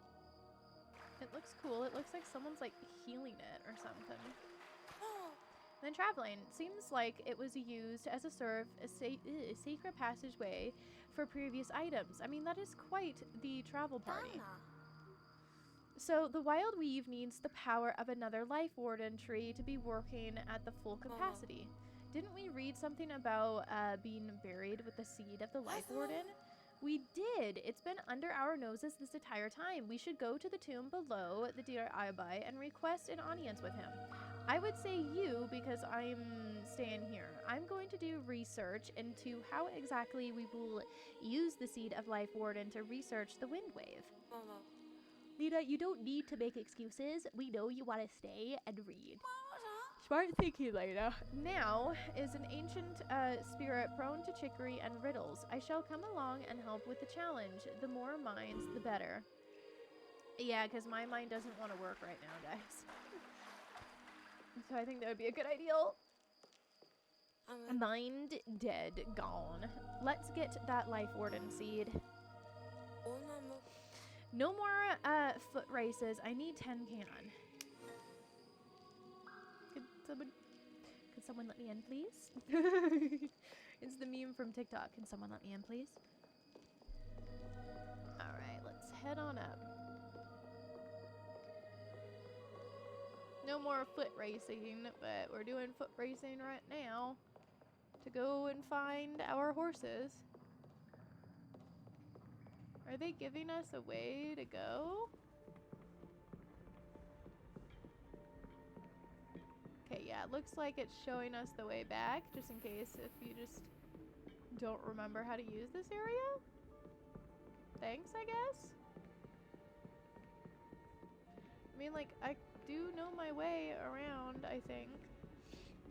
It looks cool. It looks like someone's like healing it or something. Then traveling seems like it was used as a sacred passageway for previous items. I mean, that is quite the travel party. So the Wild Weave needs the power of another Life Warden tree to be working at the full capacity. Didn't we read something about being buried with the seed of the Life Warden? We did. It's been under our noses this entire time. We should go to the tomb below the Deir Aibai and request an audience with him. I would say you because I'm staying here. I'm going to do research into how exactly we will use the seed of Life Warden to research the wind wave. Lita, you don't need to make excuses. We know you want to stay and read. Smart thinking, Lita. Now is an ancient spirit prone to trickery and riddles. I shall come along and help with the challenge. The more minds, the better. Yeah, because my mind doesn't want to work right now, guys. So I think that would be a good ideal. Mind dead, gone. Let's get that Life Warden seed. No more foot races. I need 10 can. Could someone let me in, please? It's the meme from TikTok. Can someone let me in, please? All right, let's head on up. No more foot racing, but we're doing foot racing right now to go and find our horses. Are they giving us a way to go? Okay, yeah, it looks like it's showing us the way back, just in case if you just don't remember how to use this area. Thanks, I guess? I mean, like, I do know my way around, I think.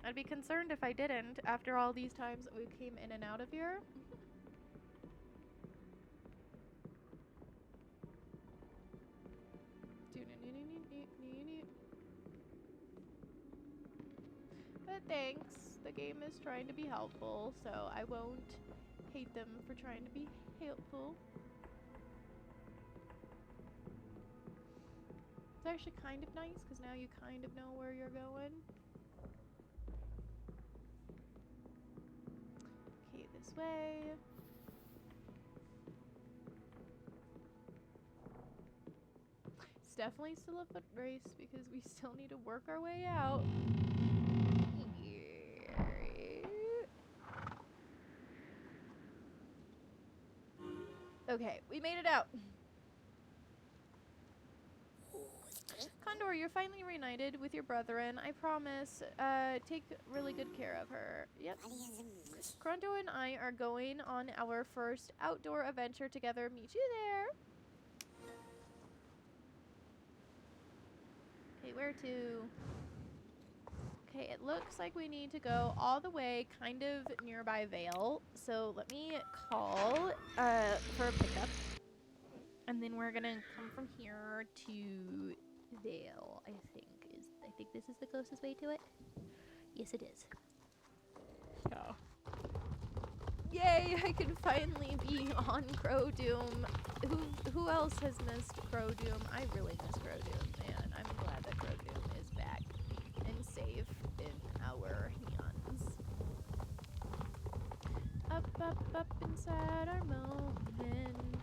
I'd be concerned if I didn't, after all these times that we came in and out of here. But thanks. The game is trying to be helpful, so I won't hate them for trying to be helpful. It's actually kind of nice, because now you kind of know where you're going. Okay, this way. It's definitely still a foot race, because we still need to work our way out. Okay, we made it out. Condor, you're finally reunited with your brethren. I promise. Take really good care of her. Yep. Condor and I are going on our first outdoor adventure together. Meet you there. Okay, where to? Okay, it looks like we need to go all the way kind of nearby Vale. So let me call for a pickup. And then we're gonna come from here to Vale, I think this is the closest way to it. Yes, it is. So. Yay, I can finally be on Crow Doom. Who else has missed Crow Doom? I really miss Crow Doom, man. I'm glad that Crow Doom is back and safe in our hands. Up inside our moment.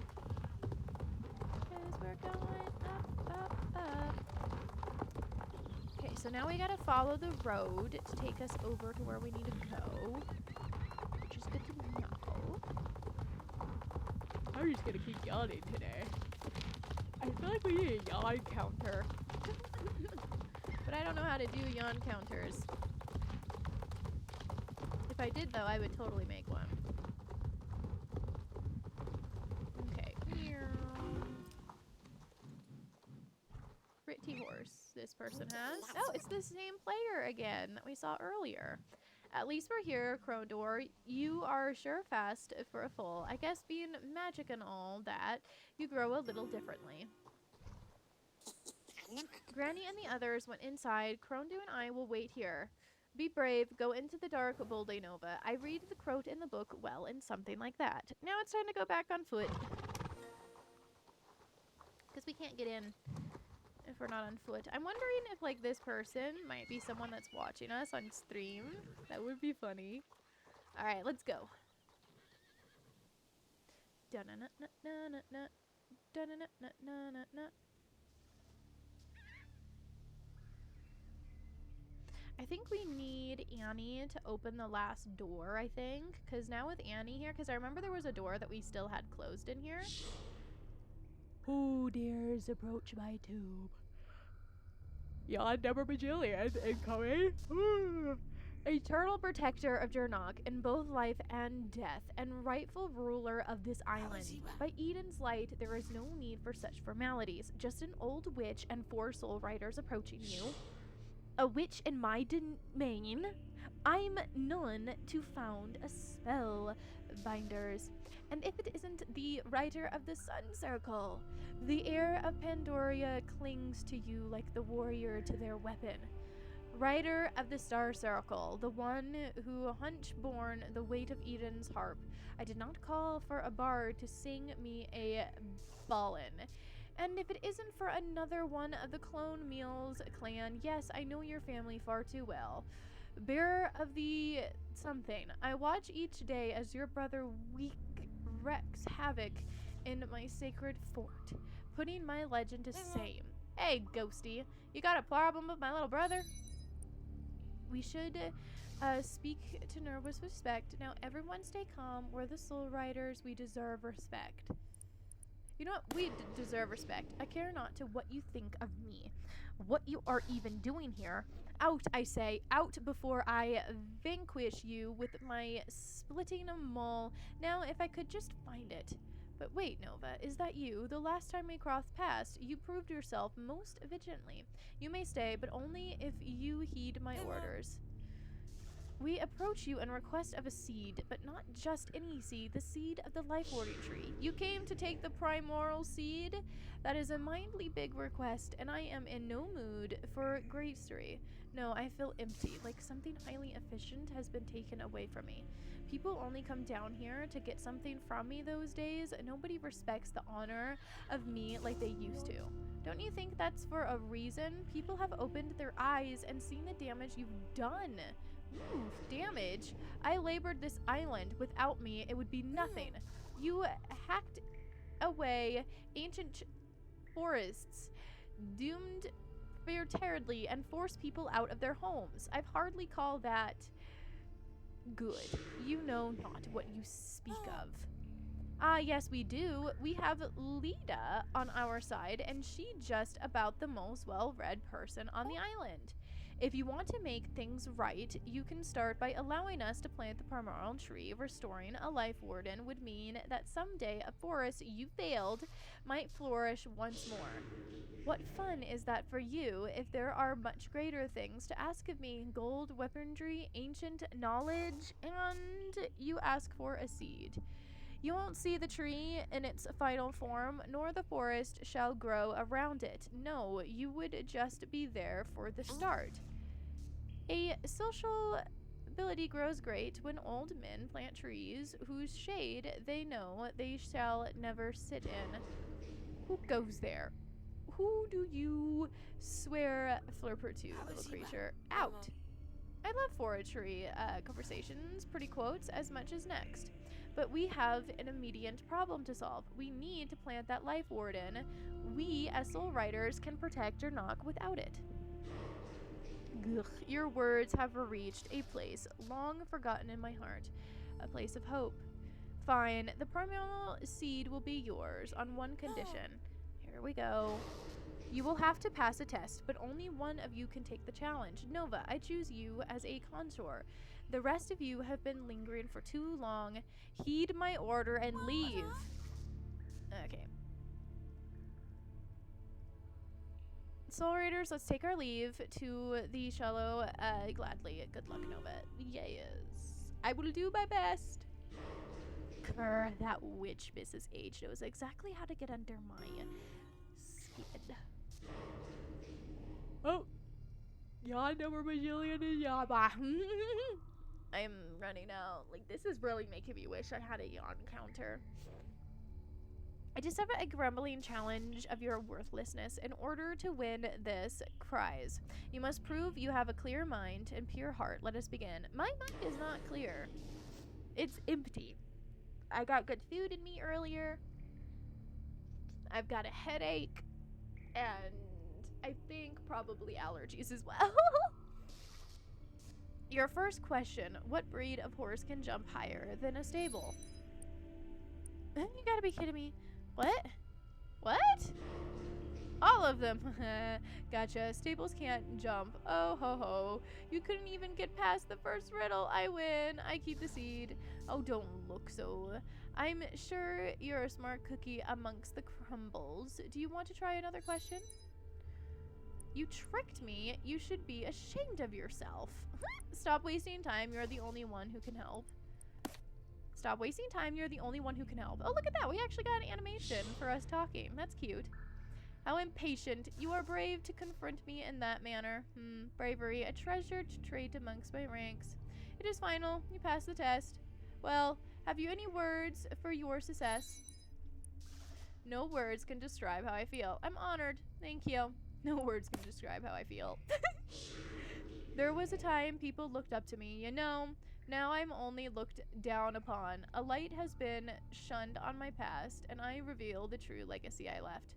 'Cause we're going up. Okay, so now we gotta follow the road to take us over to where we need to go. Which is good to know. I'm just gonna keep yawning today. I feel like we need a yawn counter. But I don't know how to do yawn counters. If I did, though, I would totally make one. Okay. Pretty horse this person has. Oh, it's the same player again that we saw earlier. At least we're here, Crowdor. You are sure fast for a foal. I guess being magic and all that, you grow a little differently. Granny and the others went inside. Krondu and I will wait here. Be brave, go into the dark, Bolde Nova. I read the quote in the book well and something like that. Now it's time to go back on foot. Because we can't get in if we're not on foot. I'm wondering if, like, this person might be someone that's watching us on stream. That would be funny. Alright, let's go. Dun-na-na-na-na-na. Dun-na-na-na-na-na. I think we need Annie to open the last door, I think. Because now with Annie here, because I remember there was a door that we still had closed in here. Who dares approach my tomb? Yon Number Bajillion incoming. Eternal protector of Jernok in both life and death, and rightful ruler of this island. By Eden's light, there is no need for such formalities. Just an old witch and 4 soul riders approaching you. A witch in my domain? I'm none to found a spell binders. And if it isn't the writer of the Sun Circle, the heir of Pandoria clings to you like the warrior to their weapon. Writer of the Star Circle, the one who hunch-borne the weight of Eden's harp. I did not call for a bard to sing me a ballin. And if it isn't for another one of the Clone Meals clan, yes, I know your family far too well. Bearer of the something, I watch each day as your brother wreaks havoc in my sacred fort, putting my legend to shame. Hey, Ghosty, you got a problem with my little brother? We should speak to Ner with respect. Now, everyone stay calm. We're the Soul Riders. We deserve respect. You know what? We deserve respect. I care not to what you think of me. What you are even doing here. Out, I say. Out before I vanquish you with my splitting maul. Now, if I could just find it. But wait, Nova, is that you? The last time we crossed paths, you proved yourself most vigilantly. You may stay, but only if you heed my orders. We approach you in request of a seed, but not just any seed, the seed of the life-warding tree. You came to take the primordial seed? That is a mindly big request, and I am in no mood for gracery. No, I feel empty, like something highly efficient has been taken away from me. People only come down here to get something from me those days. Nobody respects the honor of me like they used to. Don't you think that's for a reason? People have opened their eyes and seen the damage you've done. Ooh, damage? I labored this island. Without me, it would be nothing. You hacked away ancient forests, doomed terribly, and forced people out of their homes. I've hardly call that good. You know not what you speak of. Ah, yes, we do. We have Lita on our side, and she just about the most well-read person on the island. If you want to make things right, you can start by allowing us to plant the primordial tree. Restoring a life warden would mean that someday a forest you failed might flourish once more. What fun is that for you if there are much greater things to ask of me? Gold, weaponry, ancient knowledge, and you ask for a seed. You won't see the tree in its final form, nor the forest shall grow around it. No, you would just be there for the start. A social ability grows great when old men plant trees whose shade they know they shall never sit in. Who goes there? Who do you swear flirper to, little creature? Out! I love forestry conversations, pretty quotes, as much as next. But we have an immediate problem to solve. We need to plant that life warden. We, as soul riders, can protect Jernok without it. Ugh, your words have reached a place long forgotten in my heart. A place of hope. Fine, the primordial seed will be yours on one condition. Here we go. You will have to pass a test, but only one of you can take the challenge. Nova, I choose you as a consorter. The rest of you have been lingering for too long. Heed my order and leave. Okay. Soul Raiders, let's take our leave to the Shallow gladly. Good luck, Nova. Yes. I will do my best. Grr, that witch Mrs. H knows exactly how to get under my skin. Oh, yawn over bajillion and yabba. I'm running out. Like, this is really making me wish I had a yawn counter. I just have a grumbling challenge of your worthlessness. In order to win this prize, you must prove you have a clear mind and pure heart. Let us begin. My mind is not clear. It's empty. I got good food in me earlier. I've got a headache. And I think probably allergies as well. Your first question, what breed of horse can jump higher than a stable? You gotta be kidding me. What? What? All of them. Gotcha. Stables can't jump. Oh ho ho. You couldn't even get past the first riddle. I win. I keep the seed. Oh, don't look so. I'm sure you're a smart cookie amongst the crumbles. Do you want to try another question? You tricked me. You should be ashamed of yourself. Stop wasting time. You're the only one who can help. Stop wasting time. You're the only one who can help. Oh, look at that. We actually got an animation for us talking. That's cute. How impatient. You are brave to confront me in that manner. Bravery, a treasured trait amongst my ranks. It is final. You passed the test. Well, have you any words for your success? No words can describe how I feel. I'm honored. Thank you. No words can describe how I feel. There was a time people looked up to me, you know. Now I'm only looked down upon. A light has been shunned on my past, and I reveal the true legacy I left.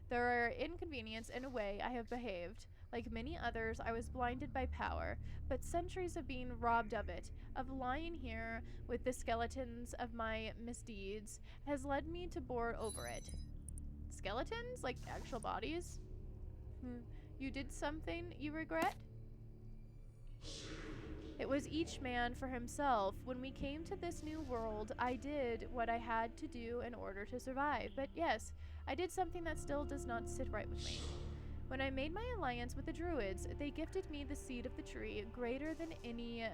There are inconvenience in a way I have behaved. Like many others, I was blinded by power, but centuries of being robbed of it, of lying here with the skeletons of my misdeeds, has led me to bore over it. Skeletons? Like actual bodies? You did something you regret? It was each man for himself. When we came to this new world, I did what I had to do in order to survive. But yes, I did something that still does not sit right with me. When I made my alliance with the Druids, they gifted me the seed of the tree, greater than any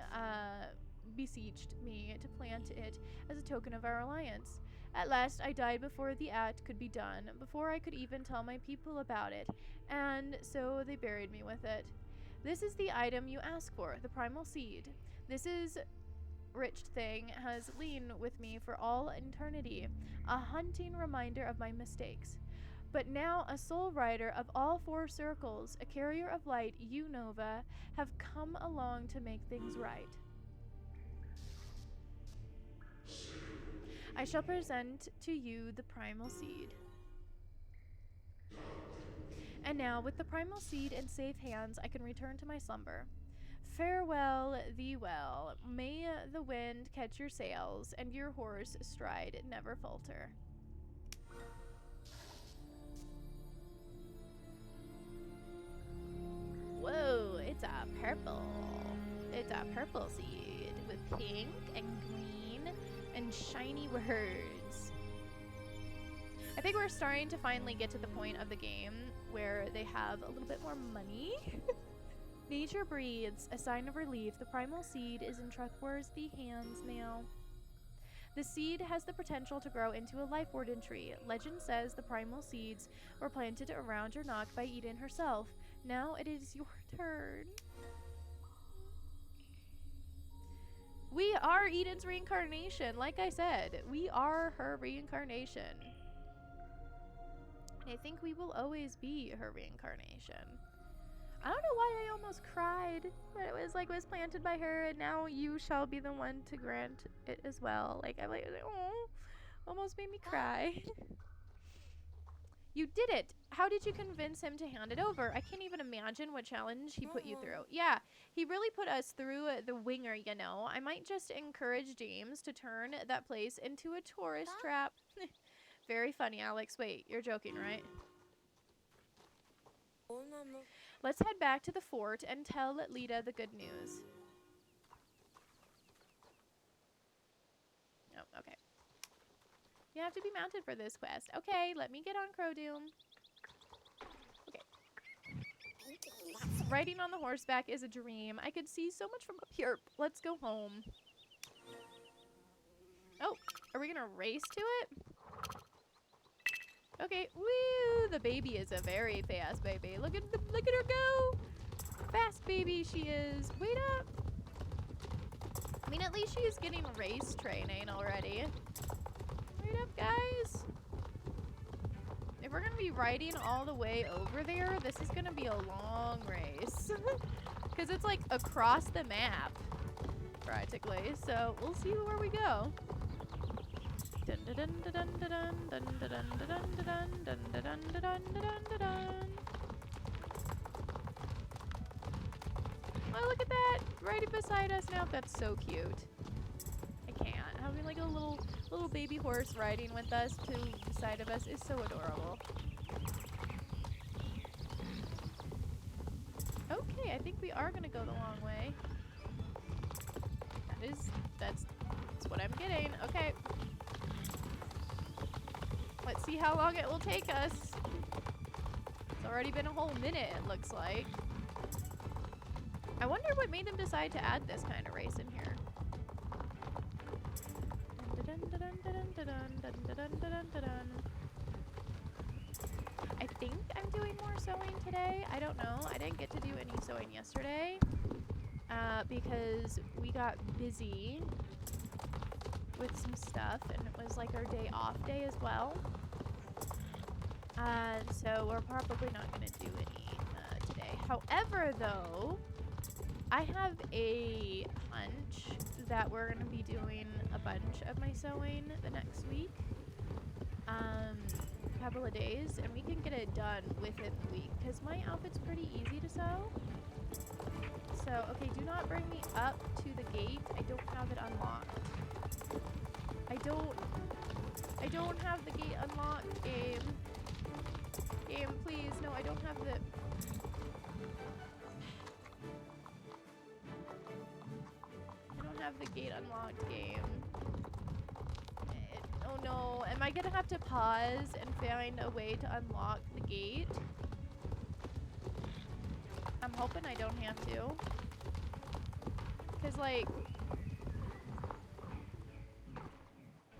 beseeched me to plant it as a token of our alliance. At last, I died before the act could be done, before I could even tell my people about it, and so they buried me with it. This is the item you ask for, the primal seed. This is rich thing has lain with me for all eternity, a haunting reminder of my mistakes. But now a soul rider of all four circles, a carrier of light, you, Nova, have come along to make things right. I shall present to you the primal seed. And now, with the primal seed in safe hands, I can return to my slumber. Farewell thee well. May the wind catch your sails, and your horse stride never falter. Whoa, it's a purple. It's a purple seed with pink and green and shiny words. I think we're starting to finally get to the point of the game where they have a little bit more money. Nature breathes, a sign of relief. The primal seed is in trustworthy hands now. The seed has the potential to grow into a life-warden tree. Legend says the primal seeds were planted around your nock by Eden herself. Now it is your turn. We are Eden's reincarnation. Like I said, we are her reincarnation. I think we will always be her reincarnation. I don't know why I almost cried, but it was like it was planted by her, and now you shall be the one to grant it as well. Like I'm like, oh, almost made me cry. You did it. How did you convince him to hand it over? I can't even imagine what challenge he put you through. Yeah, he really put us through the winger, you know. I might just encourage James to turn that place into a tourist trap. Very funny, Alex. Wait, you're joking, right? Let's head back to the fort and tell Lita the good news. Oh, okay. You have to be mounted for this quest. Okay, let me get on Crowdoom. Okay. Riding on the horseback is a dream. I could see so much from up here. Let's go home. Oh, are we gonna race to it? Okay, woo! The baby is a very fast baby. Look at her go! Fast baby she is. Wait up! I mean, at least she is getting race training already. Wait up, guys! If we're gonna be riding all the way over there, this is gonna be a long race. Because it's like across the map, practically. So we'll see where we go. Dun dun dun dun dun dun dun dun dun dun dun dun dun dun dun dun dun. Oh, look at that! Right beside us now. That's so cute. I can't. Having like a little baby horse riding with us to the side of us is so adorable. Okay, I think we are gonna go the long way. That's what I'm getting. Okay. Let's see how long it will take us. It's already been a whole minute, it looks like. I wonder what made them decide to add this kind of race in here. I think I'm doing more sewing today. I don't know. I didn't get to do any sewing yesterday because we got busy with some stuff, and it was like our day off day as well. So we're probably not going to do any today. However, though, I have a hunch that we're going to be doing a bunch of my sewing the next week. Couple of days, and we can get it done within the week because my outfit's pretty easy to sew. So, okay, do not bring me up to the gate. I don't have it unlocked. I don't have the gate unlocked, game. Game, please. No, I don't have the... I don't have the gate unlocked, game. Oh no, am I gonna have to pause and find a way to unlock the gate? I'm hoping I don't have to. Cause like...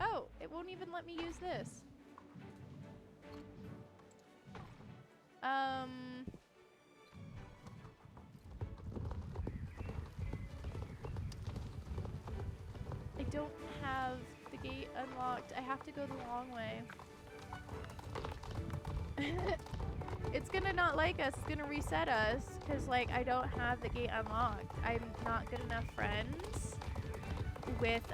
Oh, it won't even let me use this. I don't have the gate unlocked. I have to go the long way. It's gonna not like us. It's gonna reset us because like I don't have the gate unlocked. I'm not good enough friends with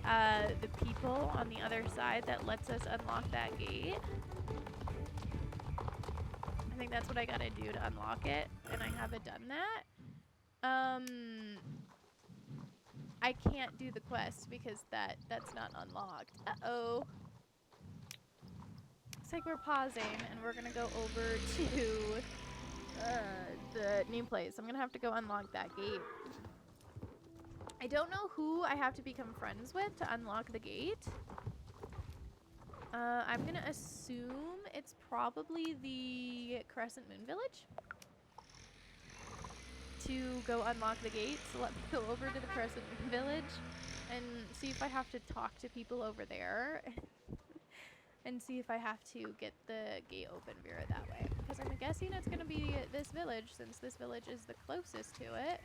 the people on the other side that lets us unlock that gate. I think that's what I gotta do to unlock it, and I haven't done that. I can't do the quest because that's not unlocked. Uh-oh. Looks like we're pausing, and we're gonna go over to the new place. I'm gonna have to go unlock that gate. I don't know who I have to become friends with to unlock the gate. I'm gonna assume it's probably the Crescent Moon Village to go unlock the gate. So let me go over to the Crescent Moon Village and see if I have to talk to people over there and see if I have to get the gate open via that way. Because I'm guessing it's gonna be this village since this village is the closest to it.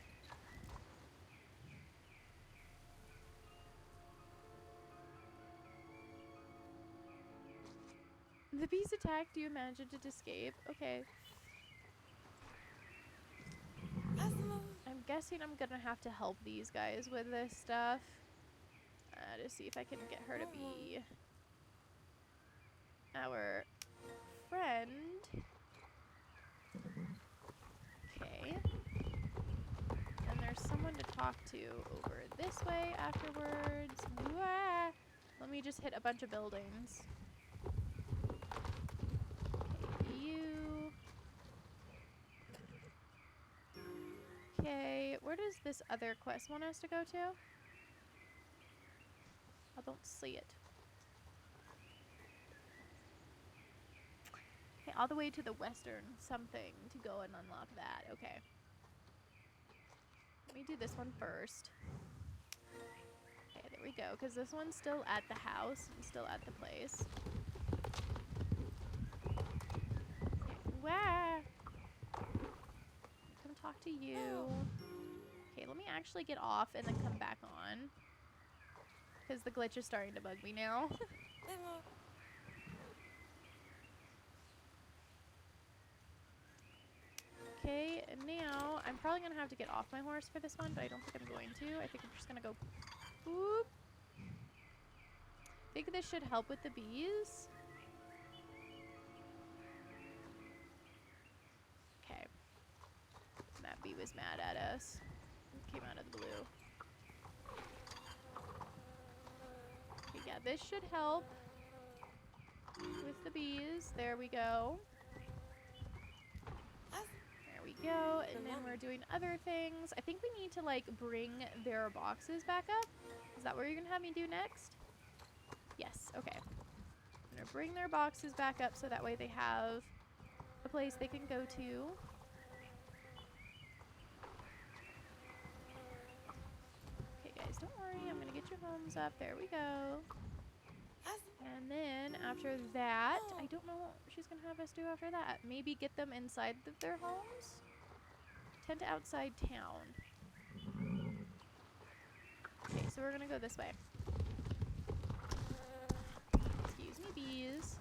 The bees attacked you, managed to escape. Okay. I'm guessing I'm gonna have to help these guys with this stuff. To see if I can get her to be our friend. Okay. And there's someone to talk to over this way afterwards. Wah! Let me just hit a bunch of buildings. You. Okay, where does this other quest want us to go to? I don't see it. Okay, all the way to the western something to go and unlock that. Okay. Let me do this one first. Okay, there we go, because this one's still at the house and still at the place. actually get off and then come back on. Because the glitch is starting to bug me now. Okay, and now I'm probably going to have to get off my horse for this one, but I don't think I'm going to. I think I'm just going to go boop. I think this should help with the bees. Okay. That bee was mad at us. It came out of the blue. Okay, yeah, this should help with the bees. There we go. There we go. And then we're doing other things. I think we need to, like, bring their boxes back up. Is that what you're going to have me do next? Yes, okay. I'm going to bring their boxes back up so that way they have a place they can go to. Okay, guys, don't worry. I'm going to get your homes up. There we go. And then after that, I don't know what she's going to have us do after that. Maybe get them inside their homes? Tent outside town. Okay, so we're going to go this way. Excuse me, bees.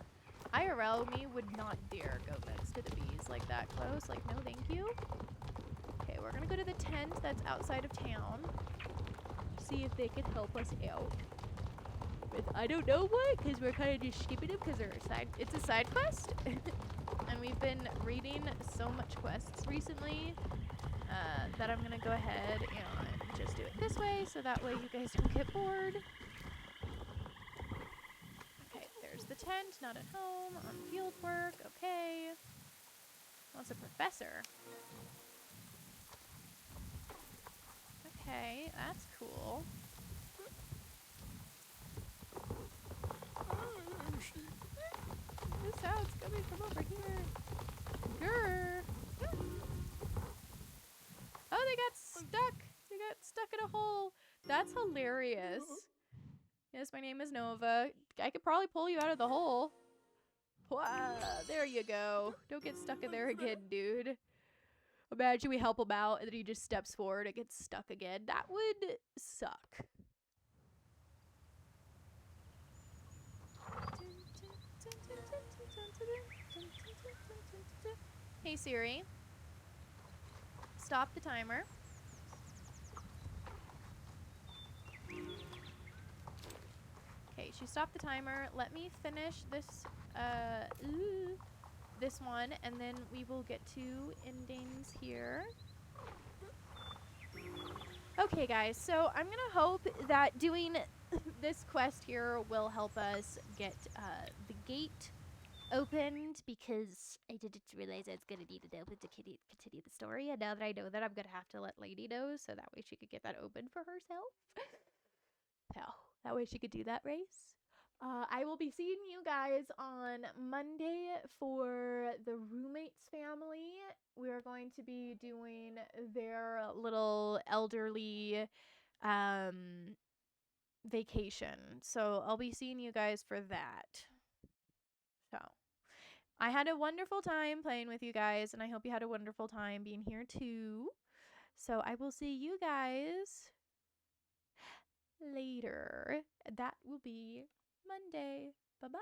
IRL me would not dare go next to the bees like that close. Like, no thank you. Okay, we're going to go to the tent that's outside of town. See if they can help us out. With I don't know what, because we're kind of just skipping them because it's a side quest. And we've been reading so much quests recently that I'm going to go ahead and just do it this way so that way you guys don't get bored. Okay, there's the tent, not at home, on field work, okay. What's a professor? Okay, that's cool. The sound's coming from over here. Grr. Oh, they got stuck. They got stuck in a hole. That's hilarious. Yes, my name is Nova. I could probably pull you out of the hole. Wow, there you go. Don't get stuck in there again, dude. Imagine we help him out and then he just steps forward and gets stuck again. That would suck. Hey Siri, stop the timer. Okay, she stopped the timer. Let me finish this one, and then we will get to endings here. Okay, guys, so I'm gonna hope that doing this quest here will help us get the gate opened, because I didn't realize I was gonna need it open to continue the story, and now that I know that, I'm gonna have to let Lady know so that way she could get that open for herself. So that way she could do that race. I will be seeing you guys on Monday for the roommates family. We're going to be doing their little elderly vacation. So I'll be seeing you guys for that. So I had a wonderful time playing with you guys, and I hope you had a wonderful time being here too. So I will see you guys later. That will be Monday. Bye-bye.